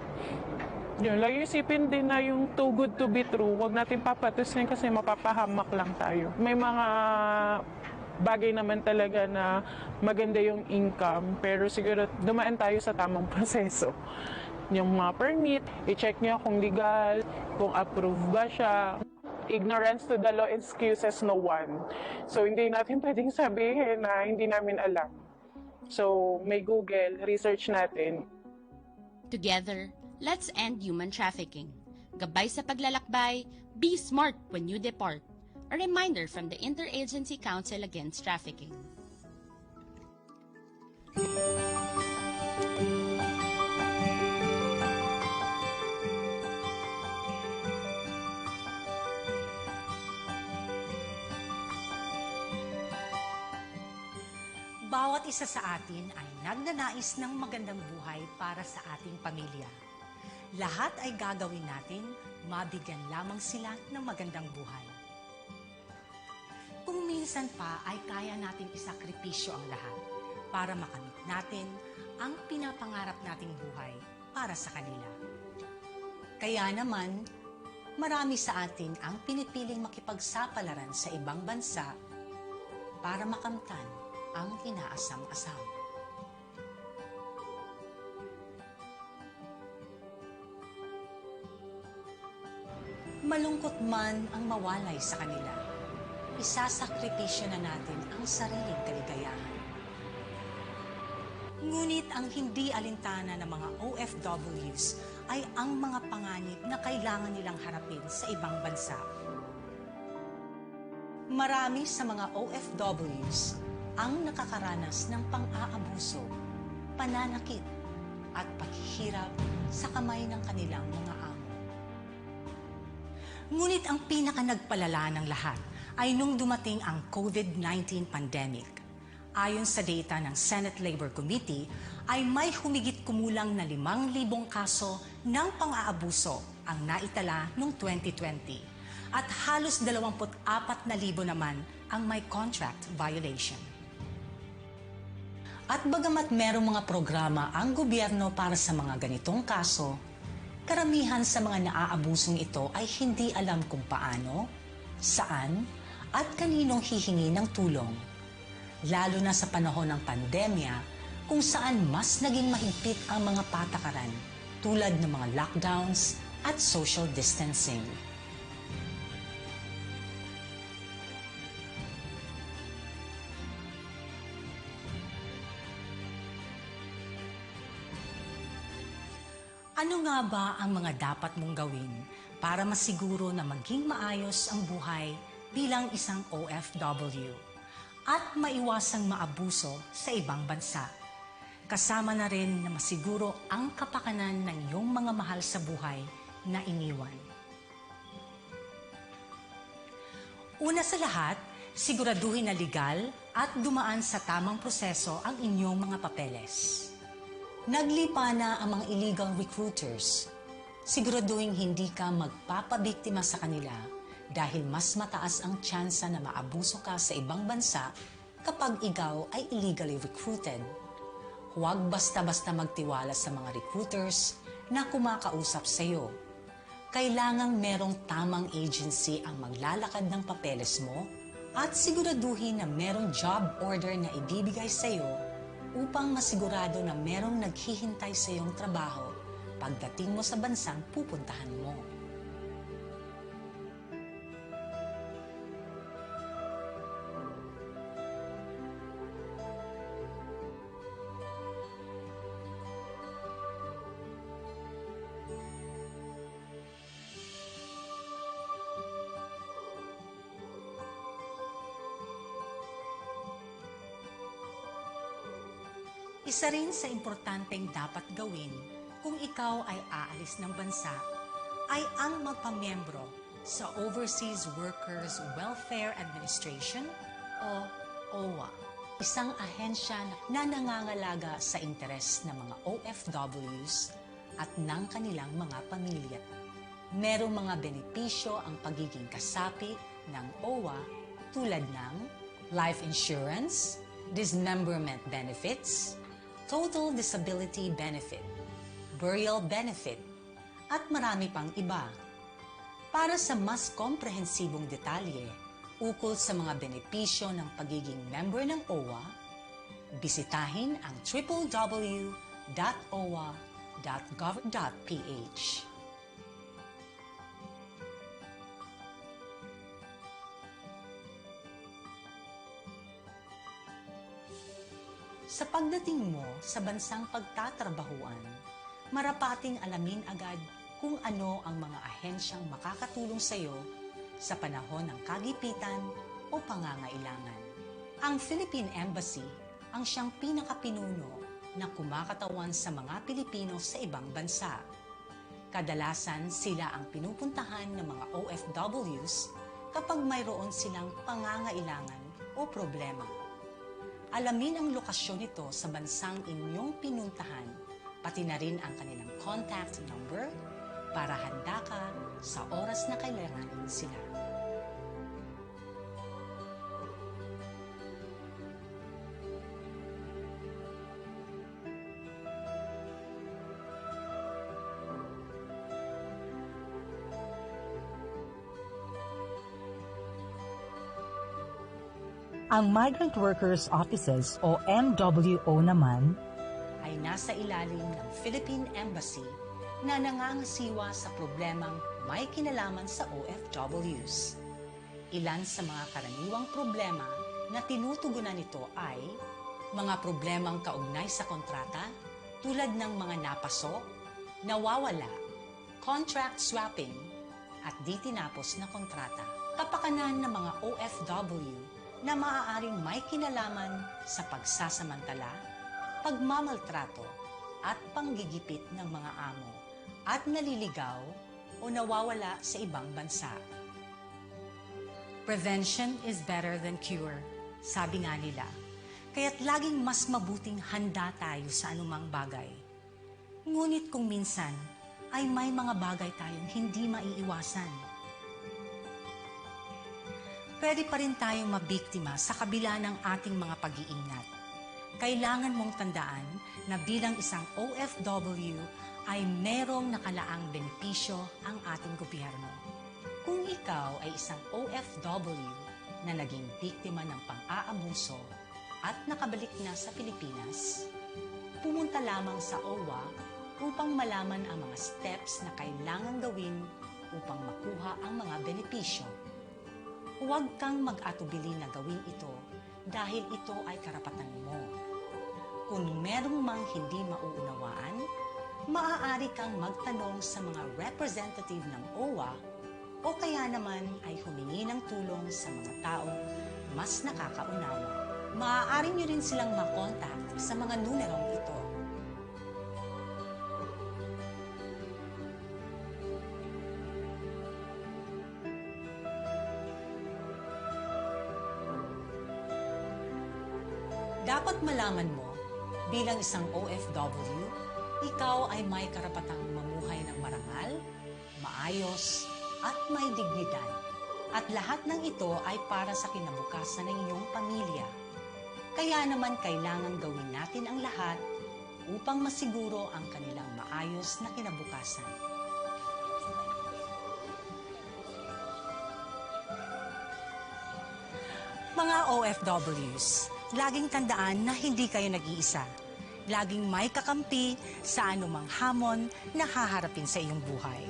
Yun, lagi isipin din na yung too good to be true, huwag natin papatusin kasi mapapahamak lang tayo. May mga bagay naman talaga na maganda yung income, pero siguro dumaan tayo sa tamang proseso. Yung mga permit, i-check nyo kung legal, kung approved ba siya. Ignorance to the law excuses no one. So hindi natin pwedeng sabihin na hindi namin alam. So may Google, research natin. Together, let's end human trafficking. Gabay sa paglalakbay, be smart when you depart. A reminder from the Interagency Council Against Trafficking. Bawat isa sa atin ay nagnanais ng magandang buhay para sa ating pamilya. Lahat ay gagawin natin, mabigyan lamang sila ng magandang buhay. Kung minsan pa ay kaya nating isakripisyo ang lahat para makamit natin ang pinapangarap nating buhay para sa kanila. Kaya naman, marami sa atin ang pinipiling makipagsapalaran sa ibang bansa para makamtan ang inaasam-asam. Malungkot man ang mawalay sa kanila, isasakripisyo na natin ang sariling kaligayahan. Ngunit ang hindi alintana ng mga OFWs ay ang mga panganib na kailangan nilang harapin sa ibang bansa. Marami sa mga OFWs ang nakakaranas ng pang-aabuso, pananakit at paghihirap sa kamay ng kanilang mga amo. Ngunit ang pinaka-nagpalala ng lahat ay nung dumating ang COVID-19 pandemic. Ayon sa data ng Senate Labor Committee, ay may humigit kumulang na 5,000 kaso ng pang-aabuso ang naitala noong 2020 at halos 24,000 naman ang may contract violation. At bagamat merong mga programa ang gobyerno para sa mga ganitong kaso, karamihan sa mga naaabusong ito ay hindi alam kung paano, saan, at kaninong hihingi ng tulong. Lalo na sa panahon ng pandemya, kung saan mas naging mahigpit ang mga patakaran tulad ng mga lockdowns at social distancing. Ano nga ba ang mga dapat mong gawin para masiguro na maging maayos ang buhay bilang isang OFW at maiwasang maabuso sa ibang bansa? Kasama na rin na masiguro ang kapakanan ng iyong mga mahal sa buhay na iniwan. Una sa lahat, siguraduhin na legal at dumaan sa tamang proseso ang inyong mga papeles. Naglipa na ang mga illegal recruiters. Siguraduhin hindi ka magpapabiktima sa kanila dahil mas mataas ang tsansa na maabuso ka sa ibang bansa kapag ikaw ay illegally recruited. Huwag basta-basta magtiwala sa mga recruiters na kumakausap sa iyo. Kailangang merong tamang agency ang maglalakad ng papeles mo at siguraduhin na merong job order na ibibigay sa iyo upang masigurado na merong naghihintay sa iyong trabaho pagdating mo sa bansang pupuntahan mo. Isa rin sa importanteng dapat gawin kung ikaw ay aalis ng bansa ay ang magpamiyembro sa Overseas Workers Welfare Administration o OWA, isang ahensya na nangangalaga sa interes ng mga OFWs at ng kanilang mga pamilya. Merong mga benepisyo ang pagiging kasapi ng OWA tulad ng life insurance, dismemberment benefits, total disability benefit, burial benefit, at marami pang iba. Para sa mas komprehensibong detalye ukol sa mga benepisyo ng pagiging member ng OWA, bisitahin ang www.owa.gov.ph. Sa pagdating mo sa bansang pagtatrabahuan, marapating alamin agad kung ano ang mga ahensyang makakatulong sa iyo sa panahon ng kagipitan o pangangailangan. Ang Philippine Embassy ang siyang pinakapinuno na kumakatawan sa mga Pilipino sa ibang bansa. Kadalasan sila ang pinupuntahan ng mga OFWs kapag mayroon silang pangangailangan o problema. Alamin ang lokasyon nito sa bansang inyong pinuntahan, pati na rin ang kanilang contact number para handa ka sa oras na kailanganin sila. Ang Migrant Workers Offices o MWO naman ay nasa ilalim ng Philippine Embassy na nangangasiwa sa problemang may kinalaman sa OFWs. Ilan sa mga karaniwang problema na tinutugunan nito ay mga problemang kaugnay sa kontrata tulad ng mga napasok, nawawala, contract swapping, at di tinapos na kontrata. Kapakanan ng mga OFW na maaaring may kinalaman sa pagsasamantala, pagmamaltrato, at panggigipit ng mga amo at naliligaw o nawawala sa ibang bansa. Prevention is better than cure, sabi nga nila. Kaya't laging mas mabuting handa tayo sa anumang bagay. Ngunit kung minsan ay may mga bagay tayong hindi maiiwasan. Pwede pa rin tayong mabiktima sa kabila ng ating mga pag-iingat. Kailangan mong tandaan na bilang isang OFW ay merong nakalaang benepisyo ang ating gobyerno. Kung ikaw ay isang OFW na naging biktima ng pang-aabuso at nakabalik na sa Pilipinas, pumunta lamang sa OWA upang malaman ang mga steps na kailangan gawin upang makuha ang mga benepisyo. Huwag kang mag-atubili na gawin ito dahil ito ay karapatan mo. Kung merong mang hindi mauunawaan, maaari kang magtanong sa mga representative ng OWA o kaya naman ay humingi ng tulong sa mga taong mas nakakaunawa. Maaari nyo rin silang makontak sa mga numerong ito. Dapat malaman mo, bilang isang OFW, ikaw ay may karapatang mamuhay ng marangal, maayos, at may dignidad. At lahat ng ito ay para sa kinabukasan ng iyong pamilya. Kaya naman kailangan gawin natin ang lahat upang masiguro ang kanilang maayos na kinabukasan. Mga OFWs, laging tandaan na hindi kayo nag-iisa. Laging may kakampi sa anumang hamon na haharapin sa iyong buhay.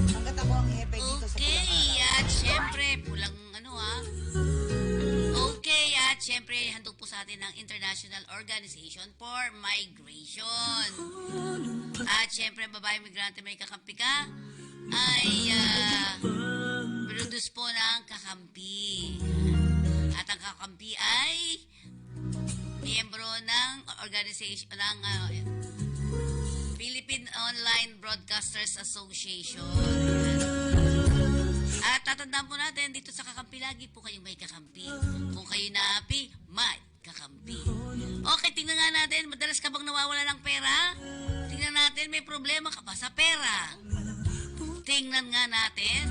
Hanggat ako ang hepe dito sa pulang Okay, araw. at syempre, pulang ano ha. Okay, sa atin ng International Organization for Migration. At syempre, babae migrante may kakampi ka, ay produce po ng kakampi. At ang kakampi ay miyembro ng organization ng Philippine Online Broadcasters Association. At tatandaan po natin, dito sa kakampi, lagi po kayong may kakampi. Kung kayo naapi, may kakampi. Okay, tingnan nga natin, madalas ka bang nawawala ng pera? Tingnan natin, may problema ka ba sa pera? Tingnan nga natin.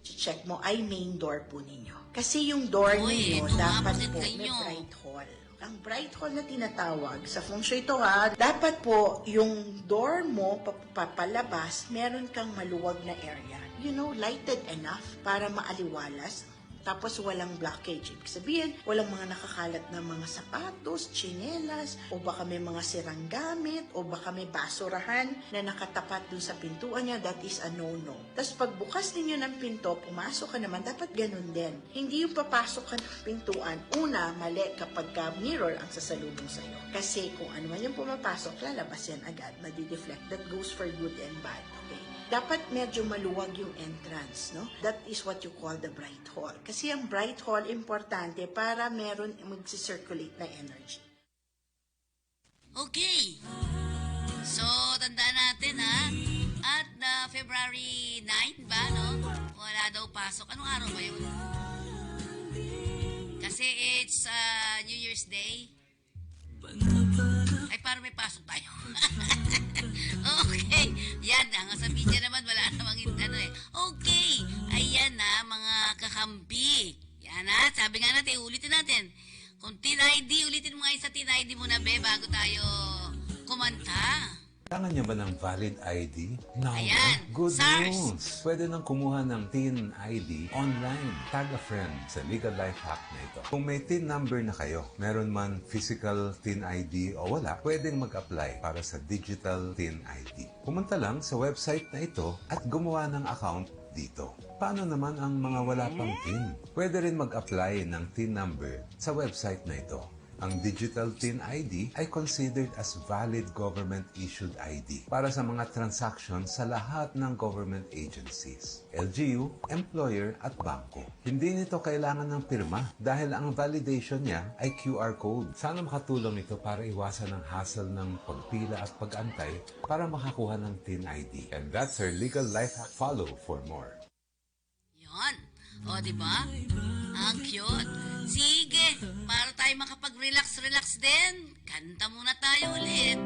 I-check mo ay main door po ninyo. Kasi yung door ninyo, dapat po may bright hall. Ang bright hall na tinatawag sa feng shui to dapat po yung door mo papalabas, meron kang maluwag na area. You know, lighted enough para maaliwalas. Tapos walang blockage. Ibig sabihin, walang mga nakakalat na mga sapatos, tsinelas, o baka may mga sirang gamit, o baka may basurahan na nakatapat dun sa pintuan niya. That is a no-no. Tapos pagbukas ninyo ng pinto, pumasok ka naman, dapat ganun din. Hindi yung papasok ka ng pintuan. Una, mali kapag mirror ang sasalubong sa'yo. Kasi kung ano man yung pumapasok, lalabas yan agad, madi-deflect. That goes for good and bad. Okay? Dapat medyo maluwag yung entrance, no? That is what you call the bright hall. Kasi ang bright hall, importante para meron mag-circulate na energy. Okay. So, tandaan natin, ha? At February 9 ba, no? Wala daw pasok. Anong araw ba yun? Kasi it's New Year's Day. Ay, parang may pasok tayo. Okay. Yan na. Sa media naman, wala namang Okay. Ayan na, mga kakampi. Yan na. Sabi nga natin, ulitin natin. Kung TIN-ID, ulitin mo nga sa TIN-ID muna, be, bago tayo kumanta. Kailangan niya ba ng valid ID? No. Ayan. Good SARS. news! Pwede nang kumuha ng TIN ID online. Tag a friend sa Legal Life Hack na ito. Kung may TIN number na kayo, meron man physical TIN ID o wala, pwedeng mag-apply para sa digital TIN ID. Pumunta lang sa website na ito at gumawa ng account dito. Paano naman ang mga wala pang TIN? Pwede rin mag-apply ng TIN number sa website na ito. Ang digital TIN ID ay considered as valid government-issued ID para sa mga transactions sa lahat ng government agencies, LGU, employer at bangko. Hindi nito kailangan ng pirma dahil ang validation niya ay QR code. Sana makatulong ito para iwasan ang hassle ng pagpila at pag-antay para makakuha ng TIN ID. And that's our Legal Life Hack. Follow for more. Yon. O, diba? Ang cute. Sige, para tayo makapag-relax din, kanta muna tayo ulit.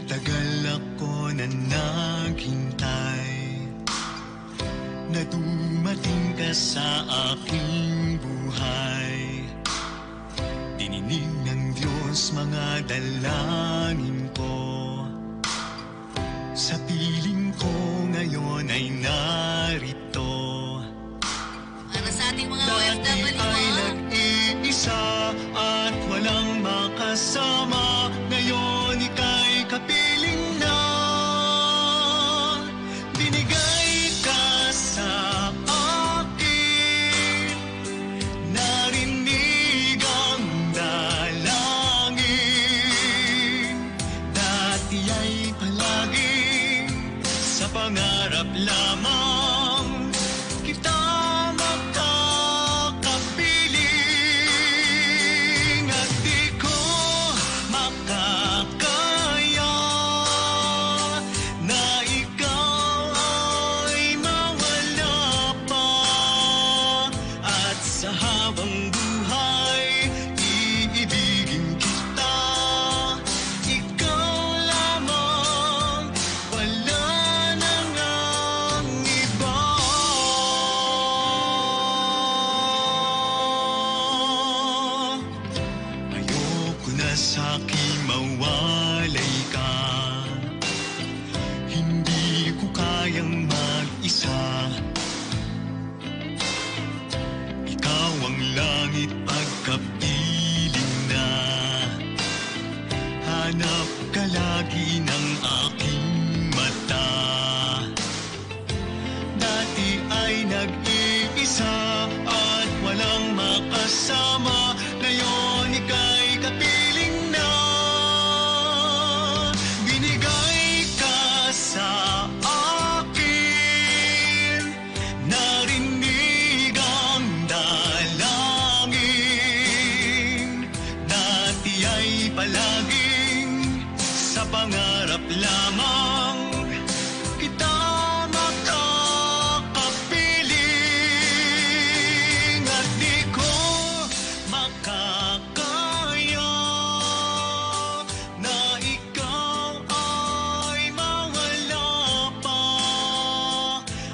Tagal ako na naghintay na dumating ka sa aking buhay. Dininig ng Diyos mga dalangin ko. Sa piling ko ngayon ay narito. Para sa ating mga OFW, ay nag-iisa at walang makasama. Ngayon ika'y kapiling na. Binigay ka sa akin. Narinig ang dalangin. Dati ay palaging sa pangarap lamang kita makakapiling. At di ko makakaya na ikaw ay mawala pa. At sa habang buhay, iibigin kita. Ikaw lamang, wala nang ang iba. Ayoko na sa'king mawalay ka. ngunit pagkapiling na hanap ka lagi ng aking mata. Dati ay nag-iisa at walang makasama, ngayon ika'y kapiling na. Binigay ka sa akin, narinig ang dalangin. Dati ay palaging sa pangarap lamang kita makakapiling, at di ko makakaya na ikaw ay mawala pa.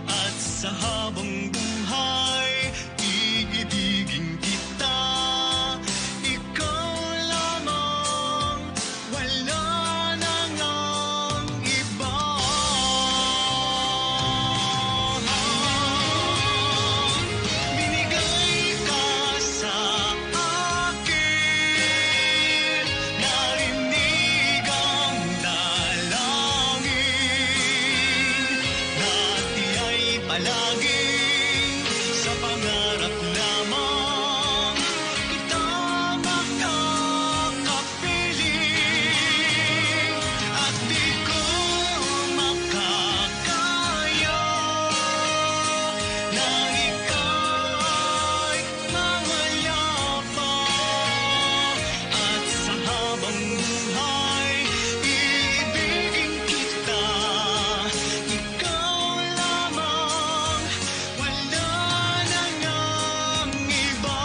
At sa habang buhay iibigin kita, ikaw lamang, wala nang ang iba. Binigay ka sa akin, narinig ang dalangin. Dati ay palaging sa pangarap lamang kita makakapiling, at di ko makakaya na ikaw ay mawala pa. At sa habang buhay iibigin kita, ikaw lamang, wala nang ang iba.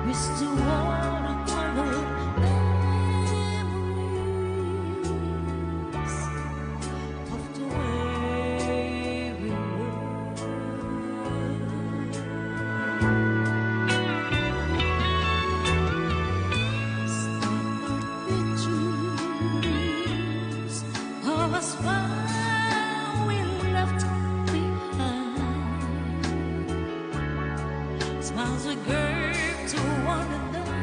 Mr. Watercolor memories of the way we were. Starry pictures of us while we left behind. Smiles we gave to one another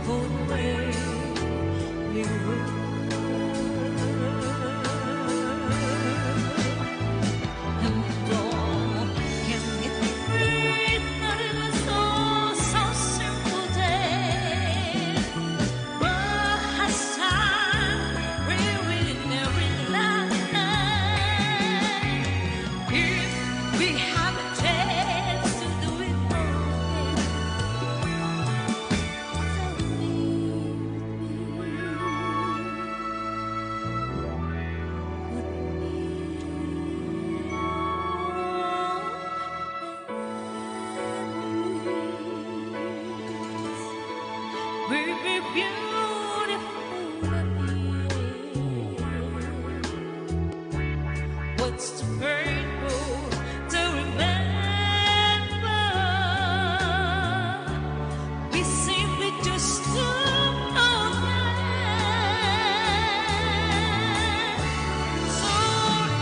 for the way we were. And dawn can it breathe that it was so simple day. But has time ruined every life? If we have a chance to do it all, we'll be beautiful at the end. What's the painful to remember? We simply just stood on that. So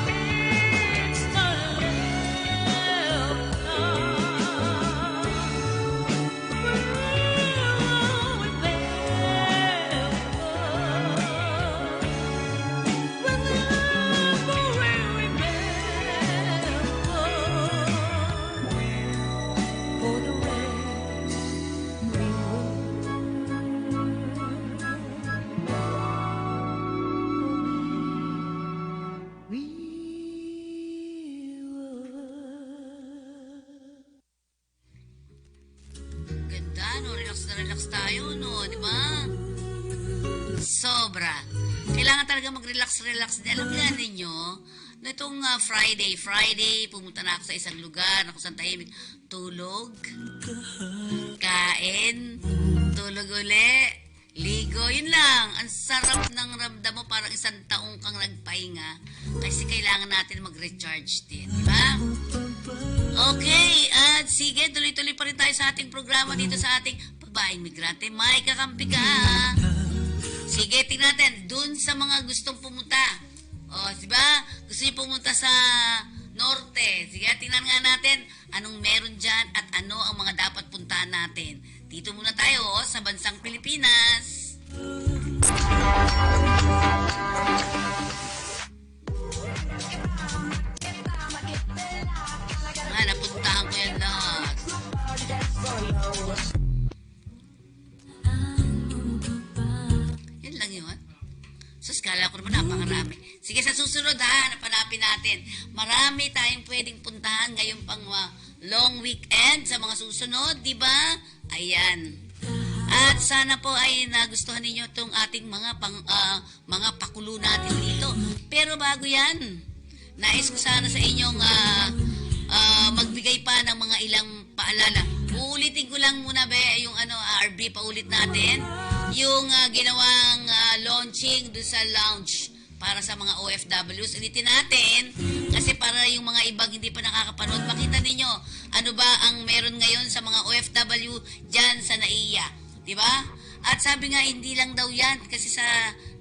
it's the left when the love will remember. relax tayo, no? Di ba? Sobra. Kailangan talaga mag-relax-relax din. Alam nga ninyo, na itong Friday, pumunta na ako sa isang lugar na kung saan tahimik. Tulog, kain, tulog uli, ligo, yun lang. Ang sarap ng ramdam mo, parang isang taong kang nagpahinga. Kasi kailangan natin mag-recharge din, di ba? Okay, at sige, tuloy-tuloy pa rin tayo sa ating programa dito sa ating Babaeng Migrante. May kakampi ka. Sige, tingnan natin, dun sa mga gustong pumunta. O, di ba? Gusto niyo pumunta sa Norte. Sige, tingnan nga natin anong meron dyan at ano ang mga dapat puntahan natin. Dito muna tayo sa bansang Pilipinas. Napuntahan ko yan lahat. Yan lang yun. Sus, kala ko naman napakarami. Sige, sa susunod hanapin natin. Marami tayong pwedeng puntahan ngayong pang long weekend sa mga susunod, di ba? Ayan. At sana po ay nagustuhan ninyo itong ating mga pakulo natin dito. Pero bago yan, nais ko sana sa inyong magbigay pa ng mga ilang paalala. Uulitin ko lang muna yung RB paulit natin. Yung ginawang launching do sa lounge para sa mga OFWs. Ulitin natin kasi para yung mga ibang hindi pa nakakapanood, makita ninyo ano ba ang meron ngayon sa mga OFW dyan sa NAIA. Diba? At sabi nga, hindi lang daw yan kasi sa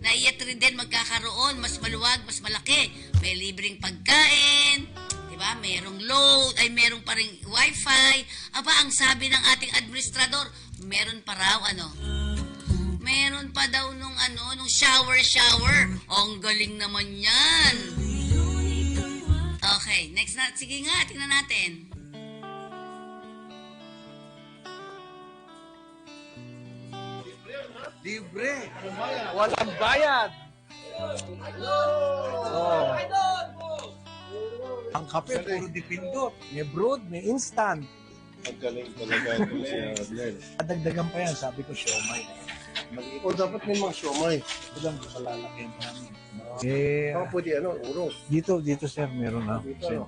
NAIA 3 din magkakaroon, mas maluwag, mas malaki. May libreng pagkain, diba? Merong load, ay merong pa ring wifi. Aba, ang sabi ng ating administrador, meron pa raw meron pa daw nung shower. Ang galing naman yan. Okay, next na. Sige nga, tingnan natin. Libre. Walang bayad. Oh. Ang kape, puro dipindot. May brewed, may instant. Ang galing talaga ito si Glenn. Adagdagan pa yan, sabi ko, siomay. O dapat may mga siomay. Ito lang sa lalaki namin. Baka pwede urong. Dito sir, meron na. Dito,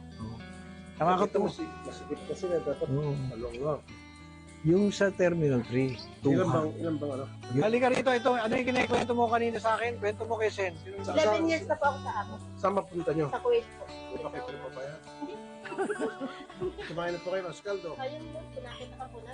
Nakakatuwa. Masikip kasi na dapat malong lang. Yung sa Terminal 3. Ilan bang Halika rito, ito. Ano yung kinikwento mo kanina sa akin? Kwento mo kay Sen. 11 years na po ako sa ako. Saan mapunta nyo? Sa Kuwait po. Bakit ko pa yan? Kumain na po kayo ng skaldo. Ayun mo, pinakita ka po na.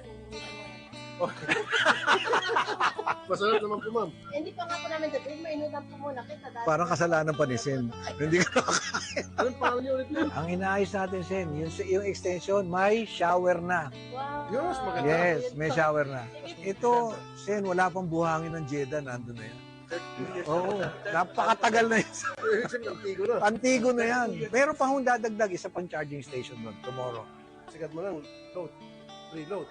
Masarap naman po, ma'am. Hindi pa nga po namin dati. Mainutan po muna kita. Parang kasalanan pa ni Sen. Hindi ka nakakain. Anong pangalan niyo ulit yun? Ang inaayos natin, Sen, yung extension, may shower na. Wow. Yes, maganda. Yes, may shower na. Ito, Sen, wala pang buhangin ng Jeddah, nandun na yan. Oo, napakatagal na yan. Antigo na. Antigo na yan. Pero pang dadagdag, isa pang charging station doon tomorrow. Sigat mo lang, load. Preload.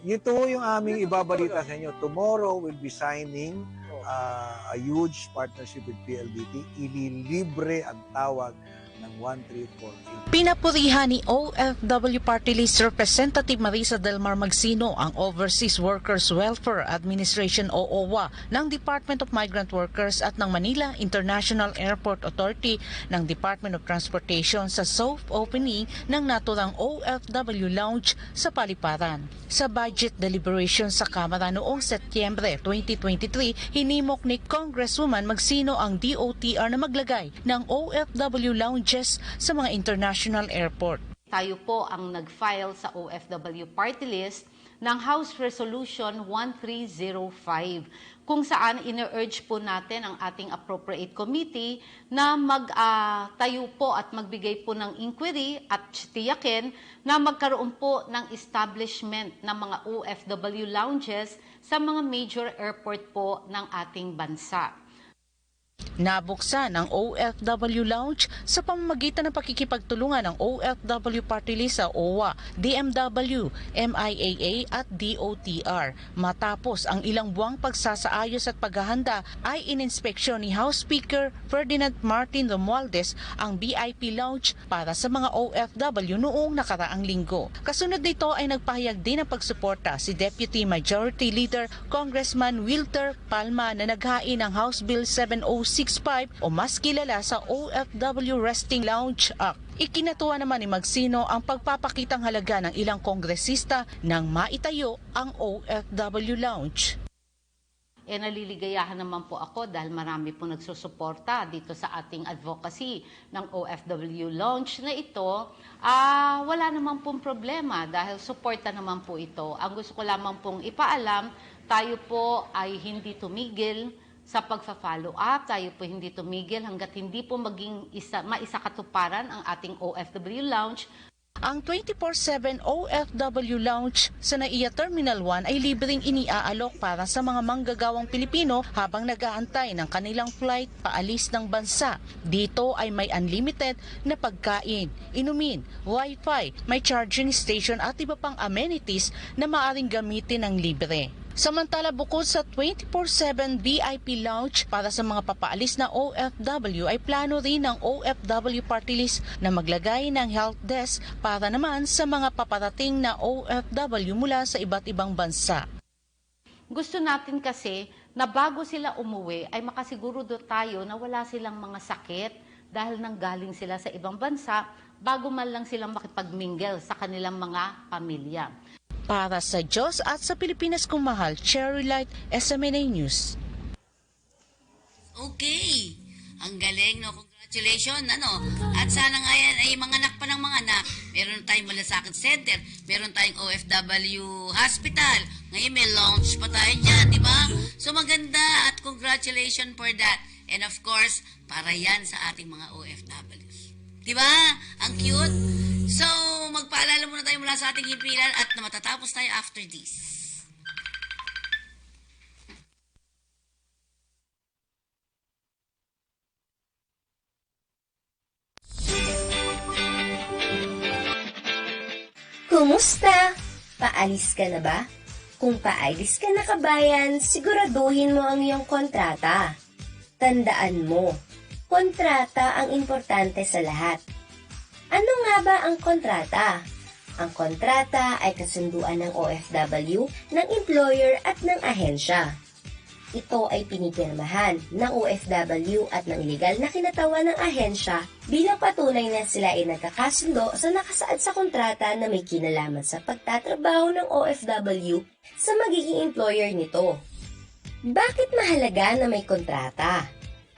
Ito yung aming ibabalita sa inyo. Tomorrow we'll be signing a huge partnership with PLDT. Ililibre ang tawag ng 134. Pinapurihan ni OFW Party List Representative Marisa Delmar Magsino ang Overseas Workers Welfare Administration o OWA ng Department of Migrant Workers at ng Manila International Airport Authority ng Department of Transportation sa soft opening ng naturang OFW Lounge sa Paliparan. Sa budget deliberation sa Kamara noong Setyembre 2023, hinimok ni Congresswoman Magsino ang DOTR na maglagay ng OFW Lounges sa mga international airport. Tayo po ang nag-file sa OFW Party List ng House Resolution 1305 kung saan ine-urge po natin ang ating appropriate committee na magtayo po at magbigay po ng inquiry at tiyakin na magkaroon po ng establishment ng mga OFW lounges sa mga major airport po ng ating bansa. Nabuksan ang OFW Lounge sa pamamagitan ng pakikipagtulungan ng OFW Party List sa OWA, DMW, MIAA at DOTR. Matapos ang ilang buwang pagsasaayos at paghahanda ay ininspeksyon ni House Speaker Ferdinand Martin Romualdez ang VIP Lounge para sa mga OFW noong nakaraang linggo. Kasunod nito ay nagpahayag din ng pagsuporta si Deputy Majority Leader Congressman Wilter Palma na naghain ng House Bill 7065 o mas kilala sa OFW Resting Lounge Act. Ikinatuwa naman ni Magsino ang pagpapakitang halaga ng ilang kongresista nang maitayo ang OFW Lounge. Naliligayahan naman po ako dahil marami po nagsusuporta dito sa ating advocacy ng OFW Lounge na ito. Wala naman pong problema dahil suporta naman po ito. Ang gusto ko lamang pong ipaalam, tayo po ay hindi tumigil sa pagfa-follow up, tayo po hindi tumigil hanggat hindi po maging maisakatuparan ang ating OFW Lounge. Ang 24/7 OFW Lounge sa NAIA Terminal 1 ay libreng iniaalok para sa mga manggagawang Pilipino habang nag-aantay ng kanilang flight paalis ng bansa. Dito ay may unlimited na pagkain, inumin, wifi, may charging station at iba pang amenities na maaaring gamitin ng libre. Samantala, bukod sa 24/7 VIP Lounge para sa mga papaalis na OFW ay plano rin ng OFW Party List na maglagay ng help desk para naman sa mga paparating na OFW mula sa iba't ibang bansa. Gusto natin kasi na bago sila umuwi ay makasiguro tayo na wala silang mga sakit dahil nanggaling sila sa ibang bansa bago man lang silang makipagmingle sa kanilang mga pamilya. Para sa Diyos at sa Pilipinas kong mahal, Cherry Light, SMNA News. Okay. Ang galing, no? Congratulations, ano? At sana nga yan ay mga anak pa ng mga anak. Meron tayong Malasakit Center, meron tayong OFW Hospital. Ngayon may launch pa tayo dyan, di ba? So maganda at congratulations for that. And of course, para yan sa ating mga OFWs. Di ba? Ang cute. So, magpaalala muna tayo mula sa ating himpilan at na matatapos tayo after this. Kumusta? Paalis ka na ba? Kung paalis ka na kabayan, siguraduhin mo ang iyong kontrata. Tandaan mo, kontrata ang importante sa lahat. Ano nga ba ang kontrata? Ang kontrata ay kasunduan ng OFW, ng employer at ng ahensya. Ito ay pinipirmahan ng OFW at ng illegal na kinatawan ng ahensya bilang patunay na sila ay nagkakasundo sa nakasaad sa kontrata na may kinalaman sa pagtatrabaho ng OFW sa magiging employer nito. Bakit mahalaga na may kontrata?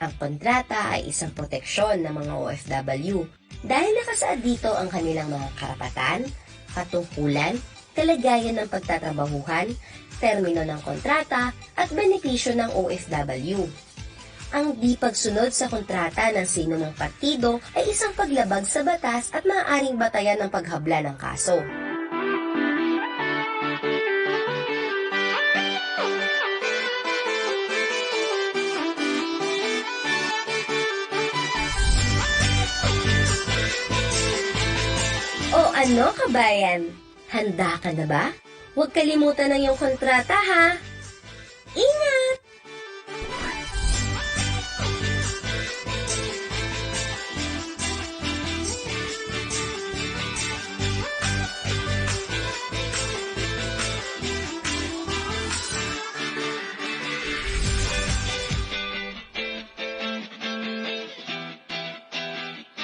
Ang kontrata ay isang proteksyon ng mga OFW dahil nakasaad dito ang kanilang mga karapatan, katungkulan, kalagayan ng pagtatrabahuhan, termino ng kontrata at benepisyo ng OFW. Ang di pagsunod sa kontrata ng sino mang partido ay isang paglabag sa batas at maaaring batayan ng paghabla ng kaso. O ano kabayan? Handa ka na ba? Huwag kalimutan ang iyong kontrata ha! Ingat!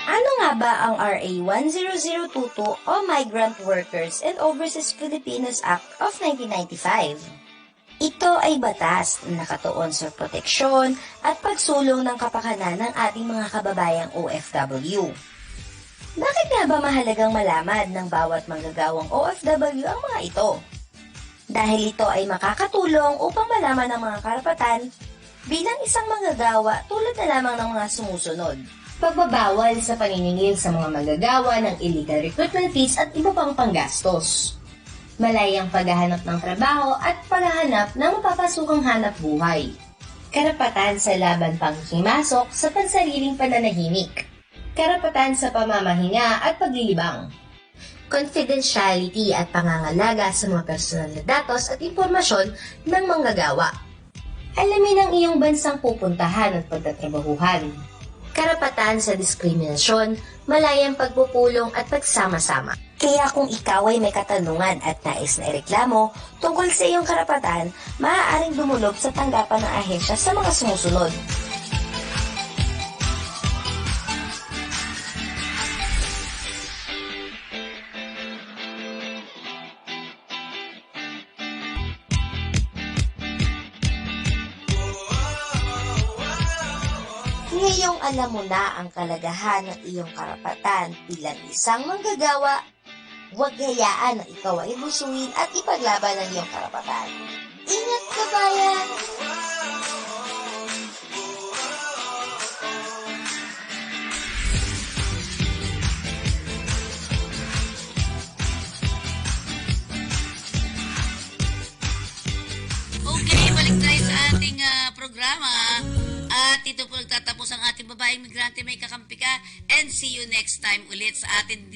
Ano nga ba ang RA 10022 o Migrant Workers and Overseas Filipinos Act of 1995? Ito ay batas na nakatuon sa proteksyon at pagsulong ng kapakanan ng ating mga kababayang OFW. Bakit nga ba mahalagang malaman ng bawat manggagawang OFW ang mga ito? Dahil ito ay makakatulong upang malaman ang mga karapatan bilang isang manggagawa tulad na lamang ng mga sumusunod. Pagbabawal sa paniningil sa mga manggagawa ng illegal recruitment fees at iba pang panggastos. Malayang paghahanap ng trabaho at paghahanap ng mapapasukang hanap buhay. Karapatan sa laban panghimasok sa pansariling pananahimik. Karapatan sa pamamahinga at paglilibang. Confidentiality at pangangalaga sa mga personal na datos at impormasyon ng manggagawa. Alamin ang iyong bansang pupuntahan at pagtatrabahuhan. Karapatan sa diskriminasyon, malayang pagpupulong at pagsama-sama. Kaya kung ikaw ay may katanungan at nais na ireklamo tungkol sa iyong karapatan, maaaring dumulog sa tanggapan ng ahensya sa mga sumusunod. Ngayong alam mo na ang kalagahan ng iyong karapatan bilang isang manggagawa, huwag hayaan na ikaw ay busuin at ipaglaban ang iyong karapatan. Ingat ka, bayan! Okay, balik tayo sa ating programa. At ito po nagtatapos ang ating babaeng migrante may kakampi ka. And see you next time ulit sa ating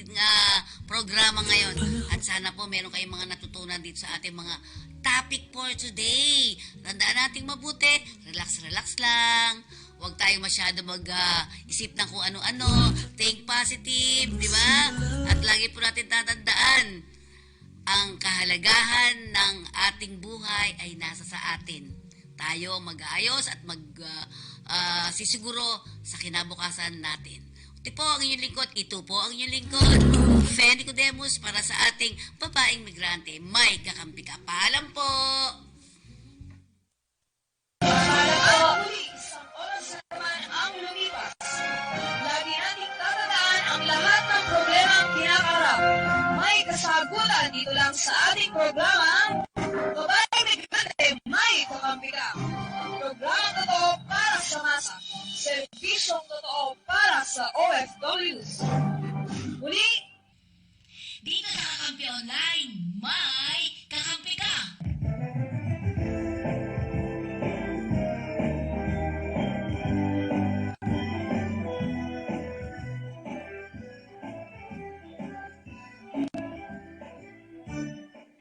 programa ngayon. At sana po meron kayong mga natutunan dito sa ating mga topic for today. Tandaan nating mabuti, relax lang. Huwag tayo masyado mag-isip ng kung ano-ano. Think positive, di ba? At lagi po natin tatandaan, ang kahalagahan ng ating buhay ay nasa sa atin. Tayo mag-aayos at sisiguro sa kinabukasan natin. Ito po ang inyong lingkod. Ito po ang inyong lingkod. Fe Nicodemus para sa ating babaeng migrante. May kakampi ka. Paalam po! Isang oras naman ang lumipas. Lagi nating tatandaan ang lahat ng problema ang kinakaharap. May kasagutan dito lang sa ating programa. Babaeng migrante, may kakampi ka. Programa totoo para sa masa. Serbisyong totoo para sa OFWs. Muli, dito sa Kakampi Online, may kakampi ka!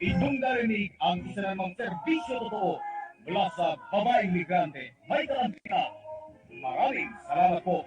Inyong narinig ang isa namang serbisyo totoo mula sa babaeng migrante. May kakampi ka. Maraming salamat po.